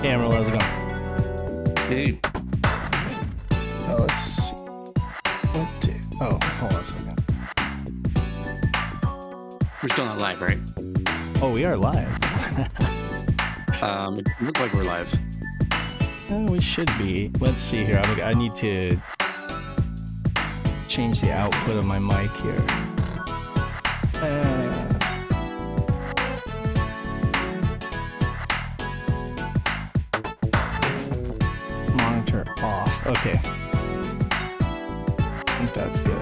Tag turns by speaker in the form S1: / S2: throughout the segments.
S1: Emerald, how's it going?
S2: Hey.
S1: Let's see. Oh, hold on a second.
S2: We're still not live, right?
S1: Oh, we are live.
S2: It looks like we're live.
S1: We should be. Let's see here. I need to change the output of my mic here. Monitor off. Okay. I think that's good.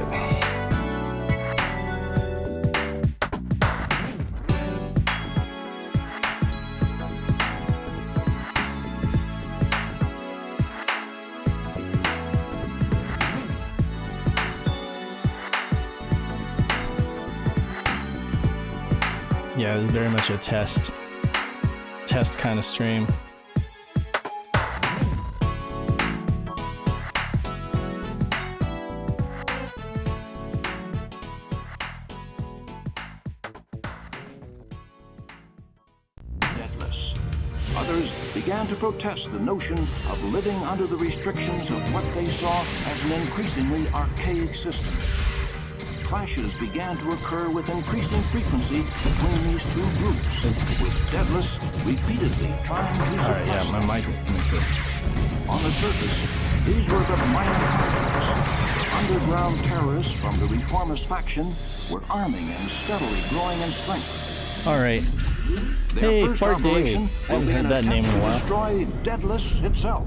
S1: Yeah, it was very much a test kind of stream.
S3: Deadless. Others began to protest the notion of living under the restrictions of what they saw as an increasingly archaic system. Clashes began to occur with increasing frequency between these two groups, with Deadless repeatedly trying to suppress
S1: Alright, yeah, my mic is coming through.
S3: On the surface, these were but minor conflicts. Underground terrorists from the reformist faction were arming and steadily growing in strength.
S1: Alright.
S3: Their
S1: Hey,
S3: first
S1: Fart Daily.
S3: operation
S1: I haven't
S3: will be
S1: heard
S3: an
S1: that name in a
S3: attempt to
S1: while.
S3: destroy Deadless itself.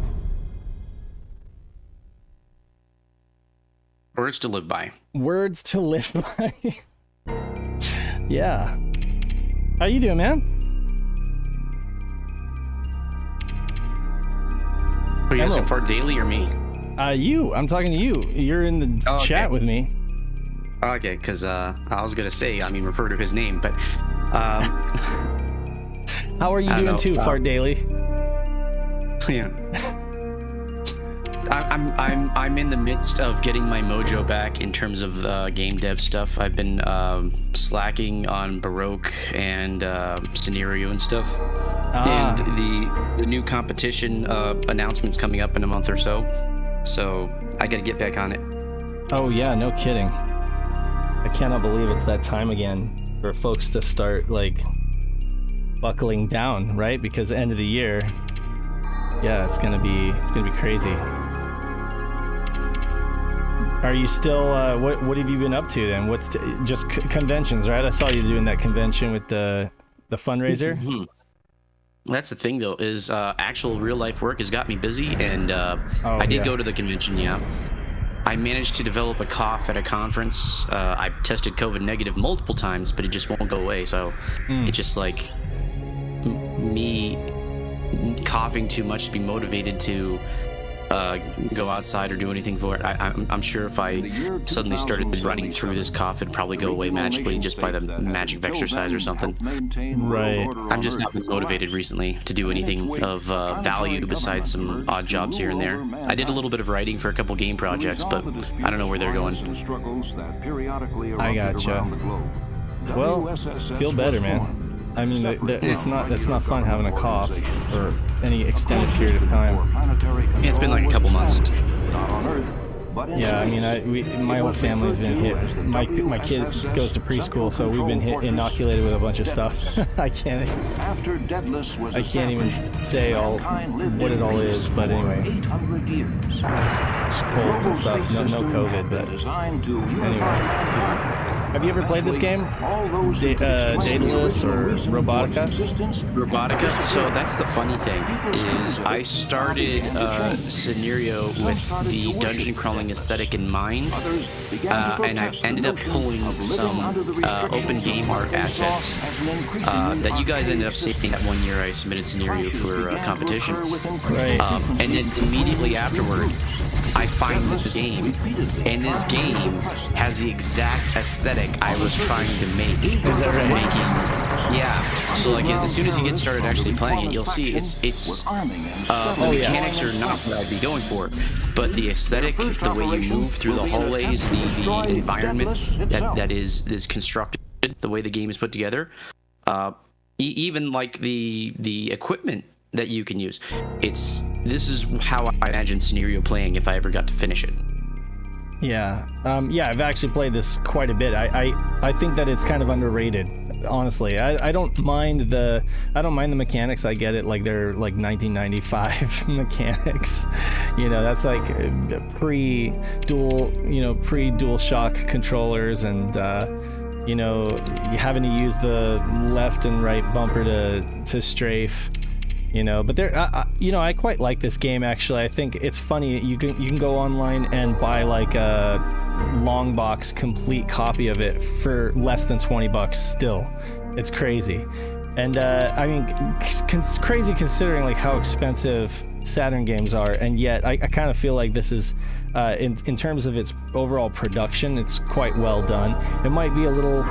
S2: Words to live by.
S1: Words to live by. Yeah. How you doing, man?
S2: Are you asking
S1: Emerald.
S2: for daily or me?
S1: You. I'm talking to you. You're in the
S2: Oh, okay.
S1: chat with me.
S2: Okay, because I was gonna say, refer to his name, but
S1: How are you
S2: I don't
S1: doing
S2: know,
S1: too, Fart Daily?
S2: yeah. I'm in the midst of getting my mojo back in terms of game dev stuff. I've been slacking on Baroque and Scenario and stuff. And the new competition announcement's coming up in a month or so. So I gotta get back on it.
S1: Oh yeah, no kidding. I cannot believe it's that time again for folks to start like buckling down, right? Because end of the year, yeah, it's gonna be crazy. Are you still? What have you been up to then? What's just conventions, right? I saw you doing that convention with the fundraiser.
S2: Mm-hmm. That's the thing, though, is actual real life work has got me busy, and I did go to the convention. Yeah, I managed to develop a cough at a conference. I tested COVID negative multiple times, but it just won't go away. So it's just like me coughing too much to be motivated to go outside or do anything for it. I'm sure if I suddenly started running through this cough, it'd probably go away magically just by the magic of exercise or something.
S1: Right.
S2: I'm just not been motivated recently to do anything of value besides some odd jobs here and there. I did a little bit of writing for a couple game projects, but I don't know where they're going.
S1: I gotcha. Well, feel better, man. I mean, it's not fun having a cough for any extended period of time.
S2: Yeah, it's been like a couple months.
S1: Yeah, I mean, my whole family's been hit. My kid goes to preschool, so we've been inoculated with a bunch of stuff. I can't even say what it all is, but anyway, just colds and stuff. No COVID, but anyway. Have you ever played this game? Daedalus or Robotica?
S2: Robotica. So that's the funny thing is I started Scenario with the dungeon crawling aesthetic in mind, and I ended up pulling some open game art assets that you guys ended up seeing that one year I submitted Scenario for competition.
S1: Right.
S2: And then immediately afterward, I find this game, and this game has the exact aesthetic I was trying to make.
S1: Is that right?
S2: Yeah. So like as soon as you get started actually playing it, you'll see it's the mechanics are not what I'd be going for, but the aesthetic, the way you move through the hallways, the environment that is constructed, the way the game is put together, even like the equipment that you can use. This is how I imagine scenario playing if I ever got to finish it.
S1: Yeah, I've actually played this quite a bit. I think that it's kind of underrated, honestly. I don't mind the mechanics. I get it, like they're like 1995 mechanics. That's like pre-dual shock controllers, and having to use the left and right bumper to strafe. But I quite like this game, actually. I think it's funny. You can go online and buy like a long box complete copy of it for less than $20 still. It's crazy. And I mean, it's crazy considering like how expensive Saturn games are, and yet I kind of feel like this is in terms of its overall production, it's quite well done. It might be a little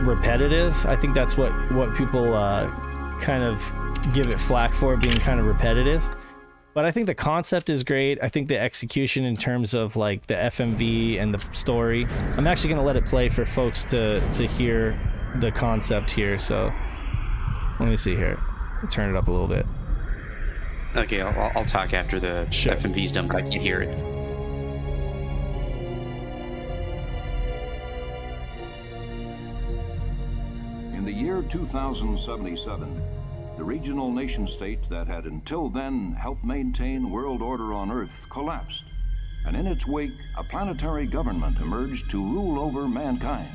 S1: repetitive. I think that's what people kind of give it flack for, being kind of repetitive, but I think the concept is great. I think the execution in terms of like the FMV and the story, I'm actually going to let it play for folks to hear the concept here. So let me see here, turn it up a little bit.
S2: Okay, I'll talk after the FMV's done, but I can't hear it.
S3: In the year 2077, the regional nation-state that had until then helped maintain world order on Earth collapsed, and in its wake, a planetary government emerged to rule over mankind.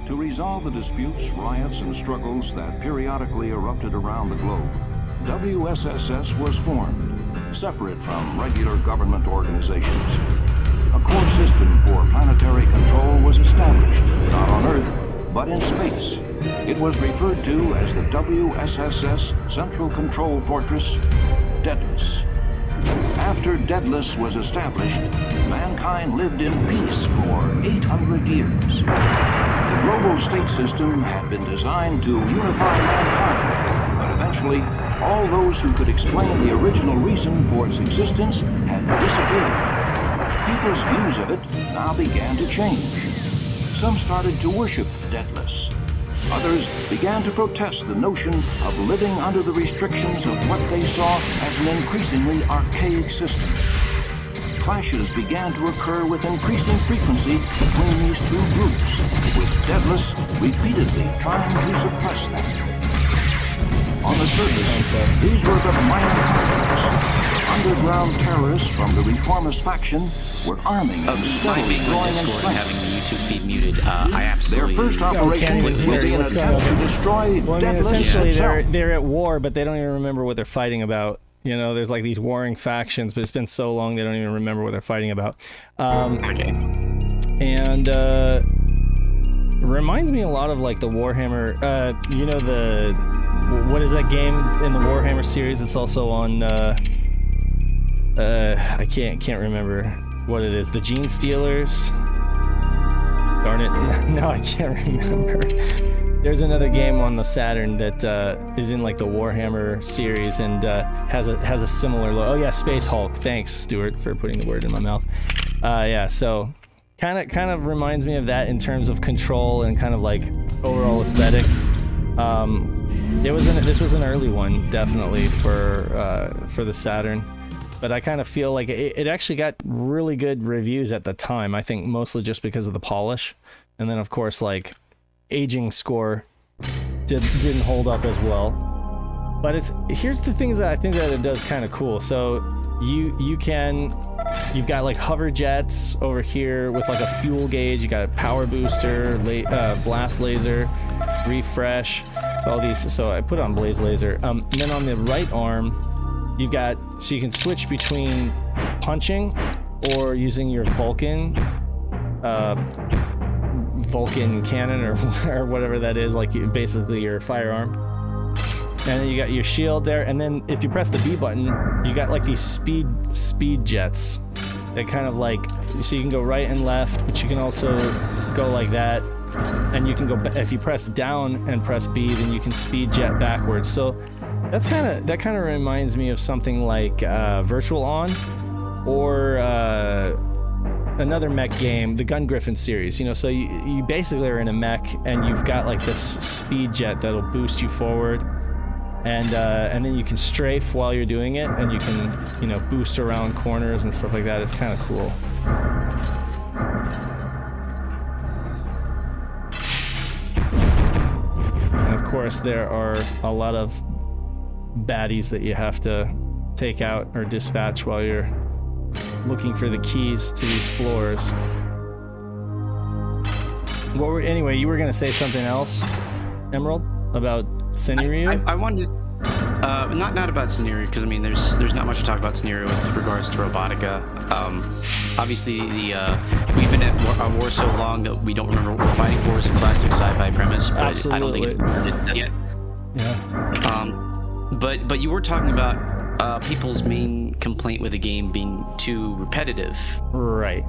S3: To resolve the disputes, riots, and struggles that periodically erupted around the globe, WSSS was formed, separate from regular government organizations. A core system for planetary control was established, not on Earth, but in space. It was referred to as the WSSS Central Control Fortress, Daedalus. After Daedalus was established, mankind lived in peace for 800 years. The global state system had been designed to unify mankind, but eventually, all those who could explain the original reason for its existence had disappeared. People's views of it now began to change. Some started to worship Daedalus. Others began to protest the notion of living under the restrictions of what they saw as an increasingly archaic system. Clashes began to occur with increasing frequency between these two groups, with Daedalus repeatedly trying to suppress them. On the surface, these were but minor conflicts. Underground terrorists from the reformist faction were arming and steadily growing in strength.
S2: And having the YouTube feed muted, I absolutely...
S3: Their first operation will be an attempt to destroy Daedalus
S1: essentially
S3: itself.
S1: they're at war, but they don't even remember what they're fighting about. There's like these warring factions, but it's been so long they don't even remember what they're fighting about.
S2: Okay.
S1: And reminds me a lot of like the Warhammer. What is that game in the Warhammer series? It's also on. I can't remember what it is. The Gene Stealers. Darn it! No, I can't remember. There's another game on the Saturn that is in like the Warhammer series and has a similar logo. Oh yeah, Space Hulk. Thanks, Stuart, for putting the word in my mouth. Yeah, so kind of reminds me of that in terms of control and kind of like overall aesthetic. This was an early one, definitely, for the Saturn. But I kind of feel like it actually got really good reviews at the time. I think mostly just because of the polish, and then of course like aging score didn't hold up as well. But here's the things that I think that it does kind of cool. So you've got like hover jets over here with like a fuel gauge. You got a power booster, blast laser, refresh. So all these. So I put on blaze laser. And then on the right arm, you've got, so you can switch between punching or using your Vulcan cannon or whatever that is, like basically your firearm. And then you got your shield there, and then if you press the B button, you got like these speed jets that kind of like, so you can go right and left, but you can also go like that, and you can go, if you press down and press B, then you can speed jet backwards. So that kind of reminds me of something like Virtual On, or another mech game, the Gun Griffin series. So you basically are in a mech and you've got like this speed jet that'll boost you forward, and then you can strafe while you're doing it, and you can, you know, boost around corners and stuff like that. It's kind of cool. And of course, there are a lot of baddies that you have to take out or dispatch while you're looking for the keys to these floors. Anyway, you were going to say something else, Emerald, about Scenario?
S2: I wanted not about Scenario, because I mean there's not much to talk about Scenario with regards to Robotica. Obviously we've been at war so long that we don't remember what we're fighting for is a classic sci-fi premise, but
S1: Absolutely.
S2: I don't think it's yet.
S1: Yeah.
S2: But you were talking about people's main complaint with the game being too repetitive.
S1: Right.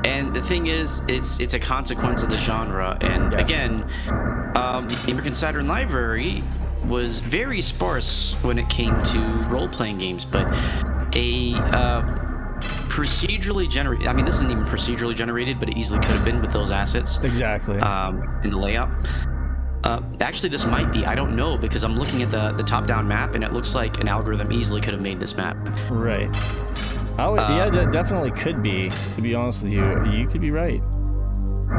S2: And the thing is, it's a consequence of the genre. And
S1: yes.
S2: Again, the American Saturn library was very sparse when it came to role-playing games, but a procedurally generated, I mean, this isn't even procedurally generated, but it easily could have been with those assets.
S1: Exactly.
S2: In the layout. Actually, this might be, I don't know, because I'm looking at the top-down map, and it looks like an algorithm easily could have made this map.
S1: Right. Oh, yeah, definitely could be, to be honest with you. You could be right.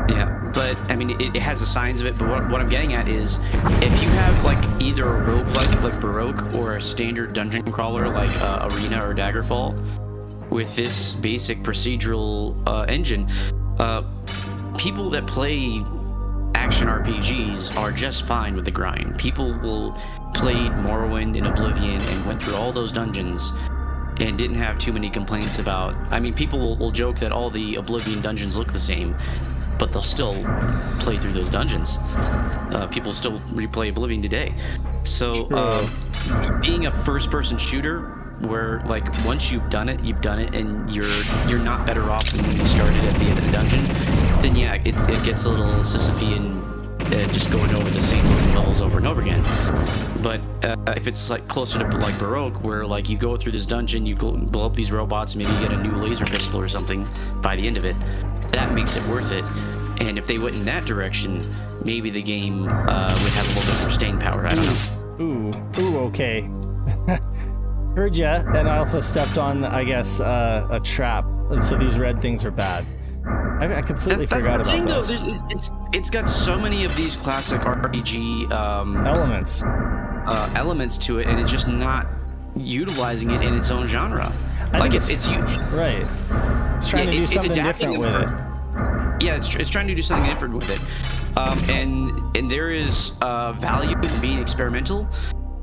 S2: Yeah, but, I mean, it has the signs of it, but what I'm getting at is, if you have, like, either a roguelike, like Baroque, or a standard dungeon crawler, like Arena or Daggerfall, with this basic procedural engine, people that play action RPGs are just fine with the grind. People will played Morrowind and Oblivion and went through all those dungeons and didn't have too many complaints about. I mean, people will joke that all the Oblivion dungeons look the same, but they'll still play through those dungeons. People still replay Oblivion today. So being a first-person shooter where, like, once you've done it, and you're not better off than when you started at the end of the dungeon, then yeah, it gets a little Sisyphean, just going over the same looking levels over and over again. But if it's like closer to like Baroque, where like you go through this dungeon, you blow up these robots, maybe you get a new laser pistol or something by the end of it, that makes it worth it. And if they went in that direction, maybe the game would have a little bit more staying power. I don't know.
S1: Ooh, okay. Heard ya, and I also stepped on, I guess, a trap. So these red things are bad. I completely forgot about
S2: thing,
S1: this.
S2: Though, it's got so many of these classic RPG elements to it, and it's just not utilizing it in its own genre. Like it's
S1: right. It's trying to do something different with it.
S2: Yeah, it's trying to do something different with it, and there is value in being experimental.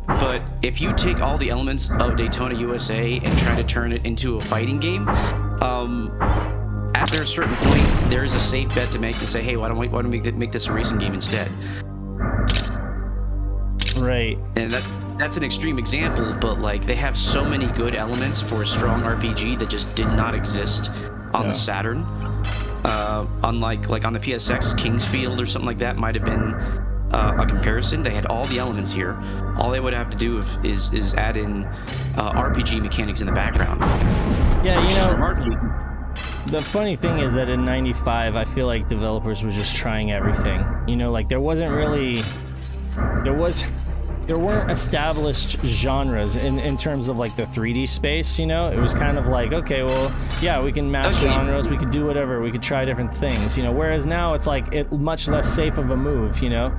S2: But if you take all the elements of Daytona USA and try to turn it into a fighting game, after a certain point, there is a safe bet to make to say, hey, why don't we make this a racing game instead?
S1: Right.
S2: And that's an extreme example, but like they have so many good elements for a strong RPG that just did not exist on the Saturn. Unlike like on the PSX, Kingsfield or something like that might have been a comparison. They had all the elements here. All they would have to do is add in RPG mechanics in the background.
S1: Yeah, you know,
S2: remarkably.
S1: The funny thing is that in '95, I feel like developers were just trying everything. You know, like there weren't established genres in terms of like the 3D space. You know, it was kind of like, okay, well, yeah, we can match genres, we could do whatever, we could try different things. You know, whereas now it's like much less safe of a move. You know.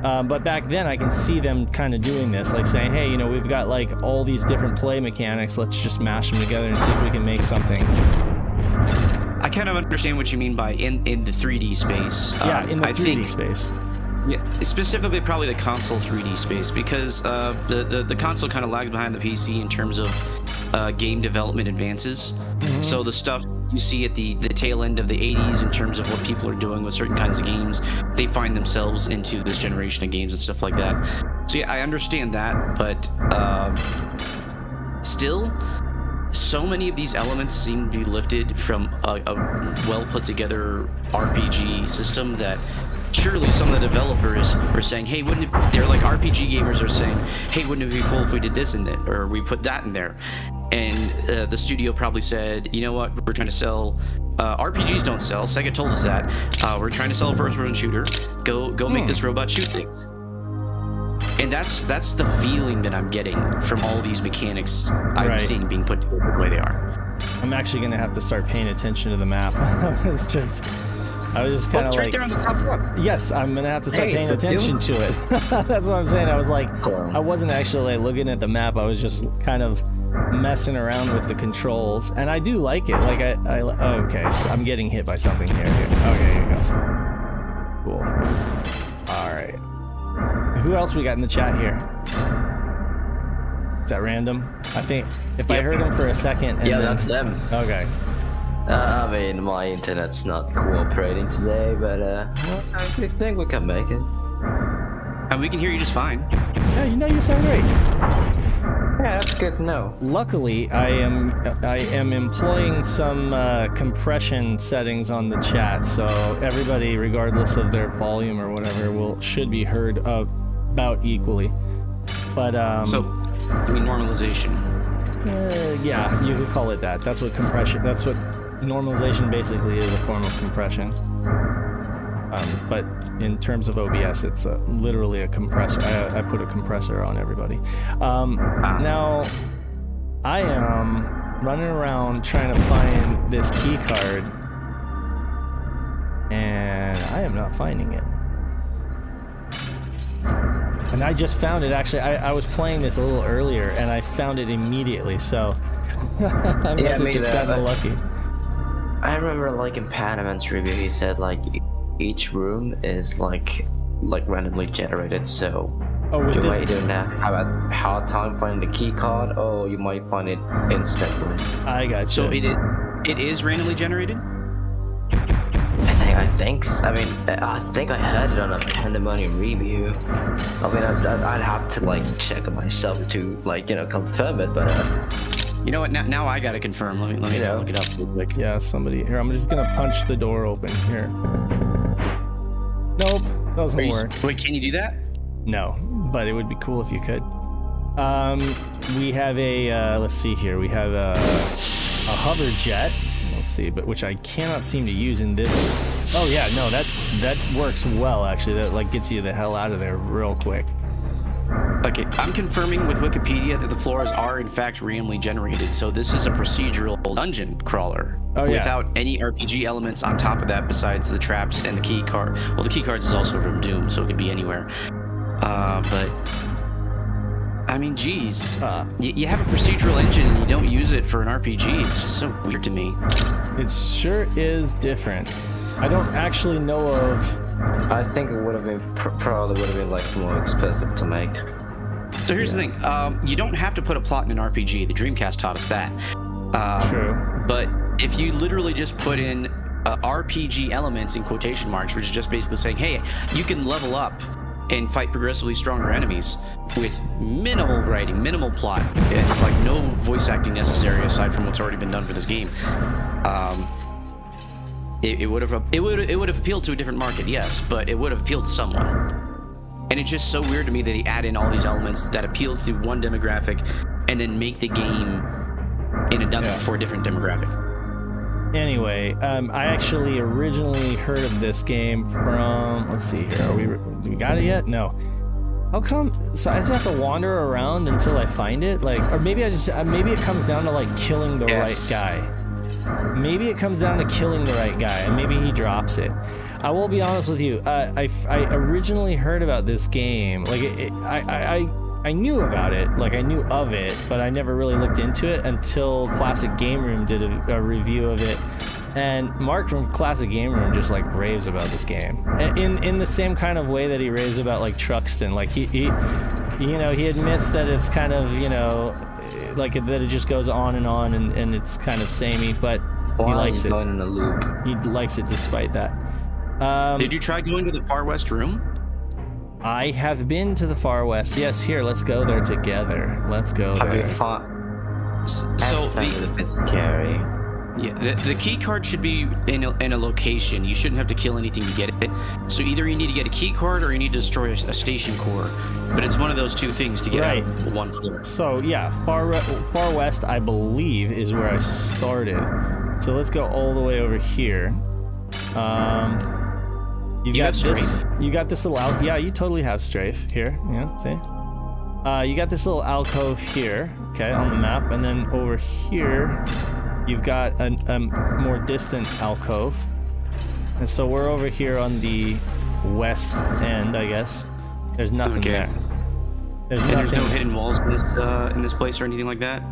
S1: But back then, I can see them kind of doing this, like saying, hey, you know, we've got like all these different play mechanics, let's just mash them together and see if we can make something.
S2: I kind of understand what you mean by in the 3D space.
S1: Yeah, in the 3D space.
S2: Yeah, specifically probably the console 3D space, because the console kind of lags behind the PC in terms of game development advances. Mm-hmm. So the stuff you see at the tail end of the 80s in terms of what people are doing with certain kinds of games, they find themselves into this generation of games and stuff like that. So yeah, I understand that, but still, so many of these elements seem to be lifted from a well put together RPG system that surely some of the developers are saying, hey, they're like RPG gamers are saying, hey, wouldn't it be cool if we did this in it, or we put that in there? And the studio probably said, you know what, we're trying to sell, RPGs don't sell, Sega told us that, we're trying to sell a first-person shooter, go make this robot shoot things. And that's the feeling that I'm getting from all these mechanics I'm seeing being put together the way they are.
S1: I'm actually gonna have to start paying attention to the map. I was just kind of
S2: it's
S1: like,
S2: right there on the top left.
S1: yes, I'm gonna have to start paying attention to it. That's what I'm saying. I was like, I wasn't actually like looking at the map. I was just kind of messing around with the controls, and I do like it. Like okay, so I'm getting hit by something here. Okay, here it goes. Cool. All right. Who else we got in the chat here? Is that random? I think if I heard him for a second. And
S4: that's them.
S1: Okay.
S4: I mean, my internet's not cooperating today, but I think we can make it.
S2: And we can hear you just fine.
S1: Yeah, you sound great.
S4: Yeah, that's good to know.
S1: Luckily, I am employing some compression settings on the chat, so everybody, regardless of their volume or whatever, should be heard about equally. But
S2: so, you mean normalization?
S1: Yeah, you could call it that. That's what normalization basically is, a form of compression. But in terms of OBS, it's literally a compressor. I put a compressor on everybody. Now, I am running around trying to find this key card, and I am not finding it. And I just found it, actually. I was playing this a little earlier, and I found it immediately, so I must have just gotten lucky.
S4: I remember, like, in Panaman's review, he said, like, each room is, like randomly generated, so you might don't have a hard time finding the key card, or you might find it instantly.
S1: I got you.
S2: So it is randomly generated?
S4: I think I mean, I think I had it on a Pandemonium review. I mean, I'd have to, like, check it myself to, like, confirm it, but
S2: you know what? Now I gotta confirm. Let me look it up real quick.
S1: Yeah, somebody here. I'm just gonna punch the door open here. Nope, doesn't work.
S2: Wait, can you do that?
S1: No, but it would be cool if you could. We have a let's see here. We have a hover jet. Let's see, but which I cannot seem to use in this. Oh yeah, no, that works well actually. That like gets you the hell out of there real quick.
S2: Okay, I'm confirming with Wikipedia that the floors are in fact randomly generated, so this is a procedural dungeon crawler without any RPG elements on top of that besides the traps and the key card. Well, the key cards is also from Doom, so it could be anywhere. But I mean, geez, you have a procedural engine and you don't use it for an RPG. It's just so weird to me.
S1: It sure is different. I don't actually know of.
S4: I think it would have been probably would have been like more expensive to make.
S2: So here's the thing: you don't have to put a plot in an RPG. The Dreamcast taught us that.
S1: True.
S2: But if you literally just put in RPG elements in quotation marks, which is just basically saying, hey, you can level up and fight progressively stronger enemies with minimal writing, minimal plot, and like no voice acting necessary aside from what's already been done for this game. It would have appealed to a different market, yes, but it would have appealed to someone. And it's just so weird to me that they add in all these elements that appeal to one demographic and then make the game for a different demographic.
S1: Anyway, I actually originally heard of this game from, let's see here, do we got it yet? No. How come, so I just have to wander around until I find it? Like, or maybe maybe it comes down to like killing the right guy. Maybe it comes down to killing the right guy, and maybe he drops it. I will be honest with you. I originally heard about this game. Like, I knew about it. Like, I knew of it, but I never really looked into it until Classic Game Room did a review of it. And Mark from Classic Game Room just like raves about this game, in the same kind of way that he raves about like Truxton. Like he admits that it's kind of like that it just goes on and it's kind of samey, but he likes it.
S4: Going in a loop.
S1: He likes it despite that.
S2: Did you try going to the Far West room?
S1: I have been to the Far West. Yes, here, let's go there together. Let's go there.
S4: That's a bit scary.
S2: Yeah, the key card should be in a location. You shouldn't have to kill anything to get it. So either you need to get a key card or you need to destroy a station core. But it's one of those two things to get out of one floor.
S1: So yeah, Far West, I believe, is where I started. So let's go all the way over here. You got this. You got this little yeah, you totally have strafe here. Yeah, see. You got this little alcove here, okay, on the map, and then over here, you've got a more distant alcove, and so we're over here on the west end, I guess. There's nothing there. There's
S2: no hidden walls in this place or anything like that.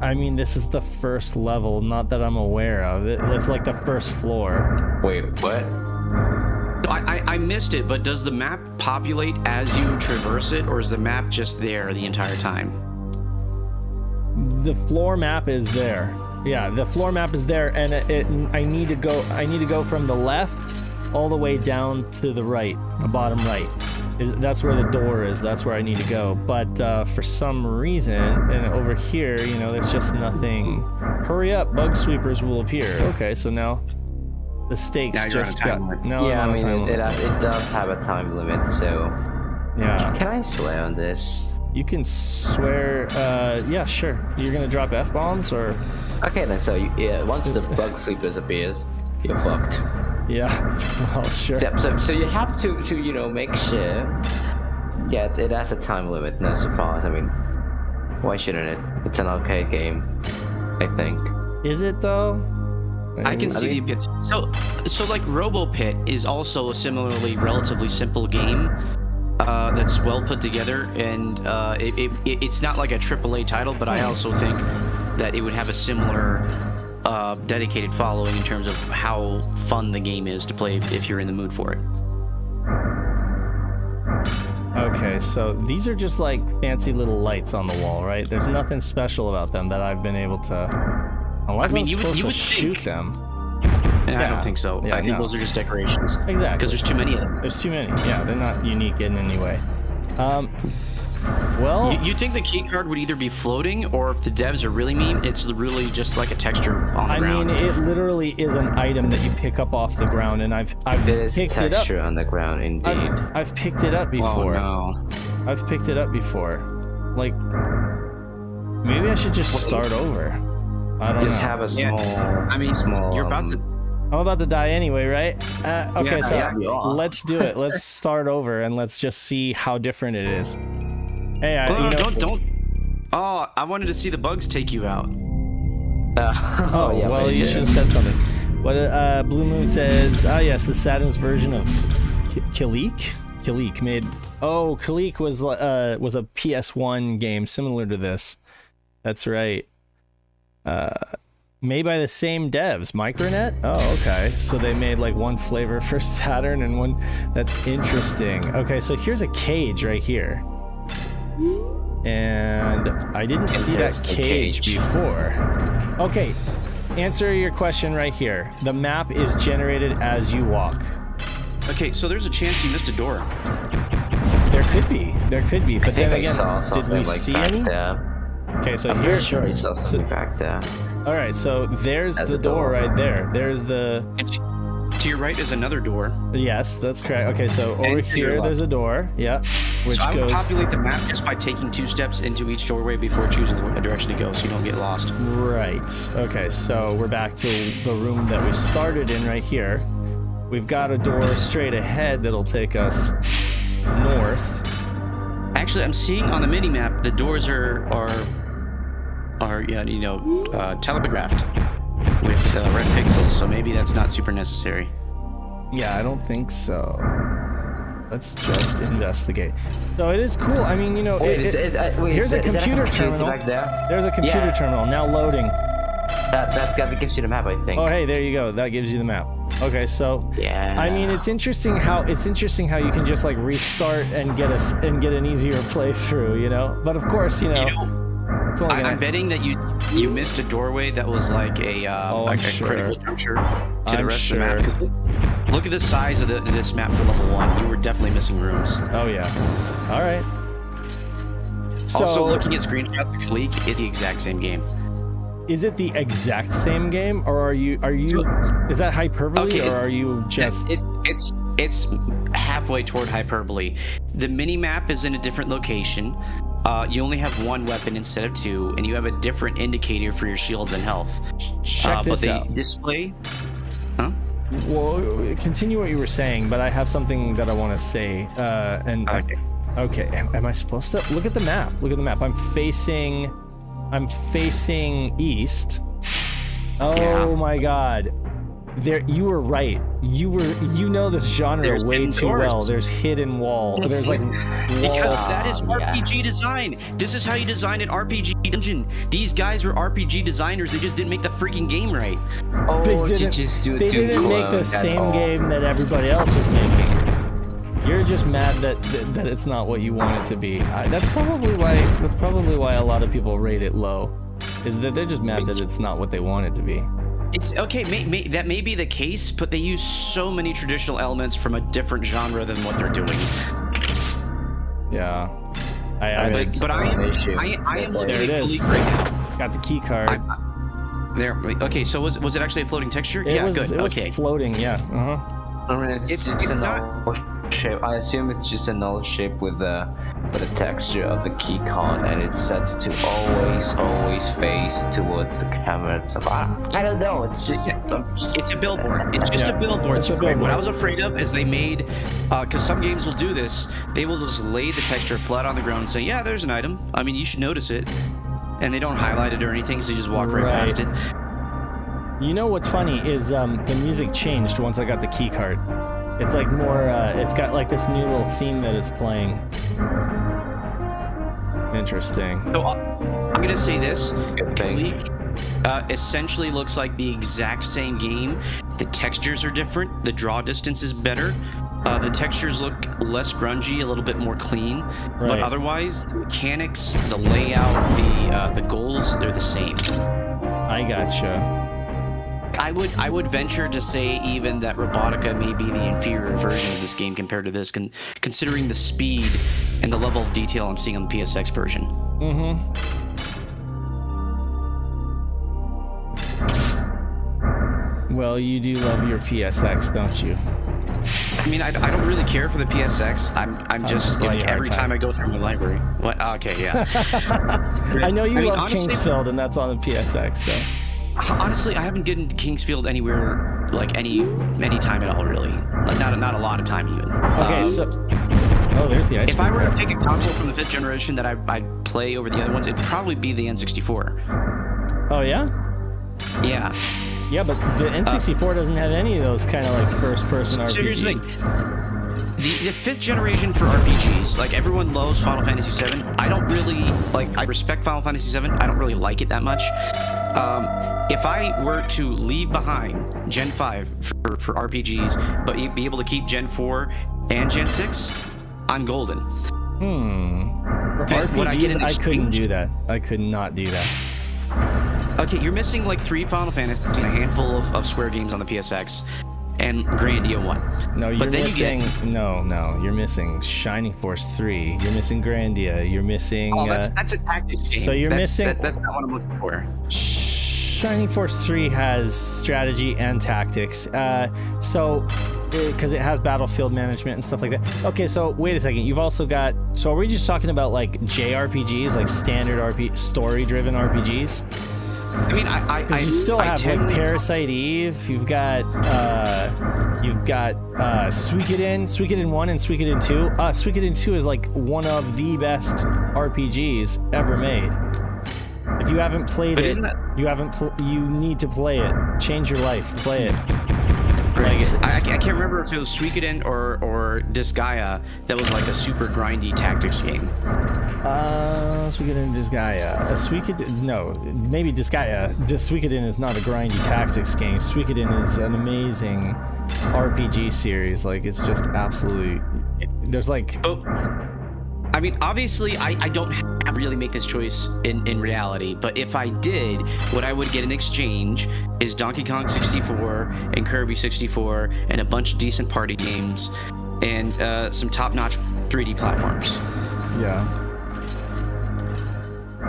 S1: I mean, this is the first level, not that I'm aware of. It's like the first floor.
S4: Wait, what?
S2: I missed it, but does the map populate as you traverse it, or is the map just there the entire time?
S1: The floor map is there. Yeah, the floor map is there, and I need to go from the left all the way down to the right, the bottom right. That's where the door is. That's where I need to go. But for some reason, and over here, you know, there's just nothing. Hurry up, bug sweepers will appear. Okay, so now the stakes just got. No,
S4: yeah, I mean, it does have a time limit, so.
S1: Yeah.
S4: Can I swear on this?
S1: You can swear. Yeah, sure. You're gonna drop F-bombs or?
S4: Okay, then. So once the bug sweepers appears, you're fucked.
S1: Yeah, well, sure.
S4: So you have to make sure. Yeah, it has a time limit. No surprise. I mean, why shouldn't it? It's an arcade game, I think.
S1: Is it though?
S2: I can see the appeal. So like RoboPit is also a similarly relatively simple game that's well put together, and it's not like a AAA title, but I also think that it would have a similar dedicated following in terms of how fun the game is to play if you're in the mood for it.
S1: Okay, so these are just like fancy little lights on the wall, right? There's nothing special about them that I've been able to... Unless I'm supposed to shoot them.
S2: I don't think so. Yeah, I think those are just decorations.
S1: Exactly.
S2: Because there's too many of them.
S1: There's too many. Yeah, they're not unique in any way. Well,
S2: you think the key card would either be floating, or if the devs are really mean, it's really just like a texture on the ground.
S1: I mean, it literally is an item that you pick up off the ground, and I've picked it up.
S4: Texture on the ground, indeed.
S1: I've picked it up before.
S2: Oh, no.
S1: I've picked it up before. Like, maybe I should just start over. I don't know.
S4: Just have a small.
S2: Yeah. I mean,
S4: small.
S2: You're about to.
S1: I'm about to die anyway, right? Okay, let's do it. Let's start over and let's just see how different it is. Hey,
S2: don't. Oh, I wanted to see the bugs take you out.
S1: Yeah, well, you should have said something. What Blue Moon says, yes, the Saturn's version of Kilik made. Oh, Kilik was a PS1 game similar to this. That's right. Made by the same devs, Micronet? Oh, okay. So they made like one flavor for Saturn and one... That's interesting. Okay, so here's a cage right here. And I didn't see that cage before. Okay, answer your question right here. The map is generated as you walk.
S2: Okay, so there's a chance you missed a door.
S1: There could be. But then again, did we
S4: like
S1: see any?
S4: There.
S1: Okay, so
S4: I'm
S1: here...
S4: pretty sure he saw something back there.
S1: All right, so there's the door right there. There's the...
S2: To your right is another door.
S1: Yes, that's correct. Okay, so over here there's a door. Yeah, which
S2: I would
S1: goes...
S2: populate the map just by taking 2 steps into each doorway before choosing a direction to go, so you don't get lost.
S1: Right. Okay, so we're back to the room that we started in right here. We've got a door straight ahead that'll take us north.
S2: Actually, I'm seeing on the mini map the doors are telegraphed with red pixels, so maybe that's not super necessary.
S1: Yeah, I don't think so. Let's just investigate. So it is cool. I mean, here's a computer terminal.
S4: Back there?
S1: There's a computer terminal now loading.
S4: That gives you the map, I think.
S1: Oh, hey, there you go. That gives you the map. Okay, so
S4: yeah.
S1: I mean, it's interesting how you can just like restart and get an easier playthrough, But of course,
S2: I'm betting that you missed a doorway that was like a critical juncture to the rest of the map. Because look at the size of this map for level 1. You were definitely missing rooms.
S1: Oh yeah. All right. So,
S2: also, looking at screenshots of Kilik, it's the exact same game.
S1: Is it the exact same game, or are you? Is that hyperbole, or are you just?
S2: It's halfway toward hyperbole. The mini map is in a different location. You only have 1 weapon instead of 2, and you have a different indicator for your shields and health.
S1: Check this out.
S2: But they display. Huh?
S1: Well, continue what you were saying, but I have something that I want to say. Okay. Am I supposed to look at the map? Look at the map. I'm facing east. Oh my God. There, you were right. You know this genre way too well. There's hidden wall. There's like
S2: because that is RPG design. This is how you design an RPG dungeon. These guys were RPG designers. They just didn't make the freaking game right.
S1: They didn't make the same game that everybody else is making. You're just mad that it's not what you want it to be. That's probably why a lot of people rate it low, is that they're just mad that it's not what they want it to be.
S2: It's okay, that may be the case, but they use so many traditional elements from a different genre than what they're doing.
S1: Yeah. I
S2: am looking at Philippe right now.
S1: Got the key card.
S2: There. Okay, so was it actually a floating texture?
S1: It was floating, yeah.
S4: I mean, it's just a null shape. I assume it's just a null shape with the texture of the key card, and it's set to always face towards the camera. So I don't know. It's just
S2: it's a billboard. It's just a billboard.
S1: It's a billboard.
S2: What I was afraid of is they made, because some games will do this. They will just lay the texture flat on the ground and say, "Yeah, there's an item. I mean, you should notice it," and they don't highlight it or anything, so you just walk right past it.
S1: You know what's funny is the music changed once I got the key card. It's like more, it's got like this new little theme that it's playing. Interesting.
S2: So I'm going to say this. League essentially looks like the exact same game. The textures are different. The draw distance is better. The textures look less grungy, a little bit more clean. Right. But otherwise, the mechanics, the layout, the goals, they're the same.
S1: I gotcha.
S2: I would venture to say even that Robotica may be the inferior version of this game compared to this, considering the speed and the level of detail I'm seeing on the PSX version.
S1: Well, you do love your PSX, don't you?
S2: I mean, I don't really care for the PSX. I'm just like every time I go through my library. What? Okay, yeah.
S1: I know you love Kingsfield, and that's on the PSX, so.
S2: Honestly, I haven't gotten to Kingsfield anywhere like any time at all, really. Like not a lot of time even.
S1: Okay, so there's the ice.
S2: If I were to take a console from the 5th generation that I'd play over the other ones, it'd probably be the N64.
S1: Oh yeah?
S2: Yeah.
S1: Yeah, but the N64 doesn't have any of those kind of like first-person RPGs.
S2: So here's the thing. The 5th generation for RPGs, like everyone loves Final Fantasy VII. I don't really I respect Final Fantasy VII. I don't really like it that much. If I were to leave behind Gen 5 for RPGs, but be able to keep Gen 4 and Gen 6, I'm golden.
S1: For RPGs, I couldn't do that. I could not do that.
S2: Okay, you're missing like 3 Final Fantasy, a handful of Square games on the PSX, and Grandia 1.
S1: No, you're you're missing Shining Force 3. You're missing Grandia. You're missing.
S2: Oh, that's a tactics game.
S1: So you're missing.
S2: That's not what I'm looking for.
S1: Shining Force 3 has strategy and tactics. Because it has battlefield management and stuff like that. Okay, so wait a second. You've also got. So are we just talking about like JRPGs, like standard story-driven RPGs?
S2: I mean,
S1: you still have like Parasite Eve. You've got Suikoden 1 and Suikoden 2. Suikoden 2 is like one of the best RPGs ever made. If you haven't played it, you need to play it. Change your life. Play it.
S2: I can't remember if it was Suikoden or Disgaea that was like a super grindy tactics game.
S1: Suikoden and Disgaea. No, maybe Disgaea. Suikoden is not a grindy tactics game. Suikoden is an amazing RPG series. Like, it's just absolutely. There's like.
S2: I mean, obviously, I don't really make this choice in reality, but if I did, what I would get in exchange is Donkey Kong 64 and Kirby 64 and a bunch of decent party games and some top-notch 3D platforms.
S1: Yeah.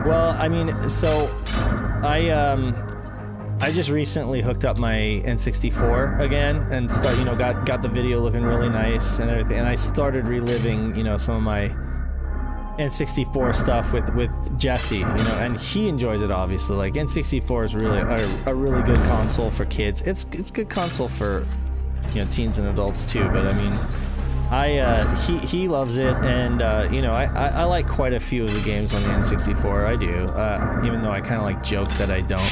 S1: Well, I mean, so I just recently hooked up my N64 again and got the video looking really nice and everything, and I started reliving, some of my N64 stuff with Jesse, and he enjoys it obviously. Like, N64 is really a really good console for kids. It's a good console for teens and adults too. But I mean, he loves it, and I like quite a few of the games on the N64. I do, even though I kind of like joke that I don't.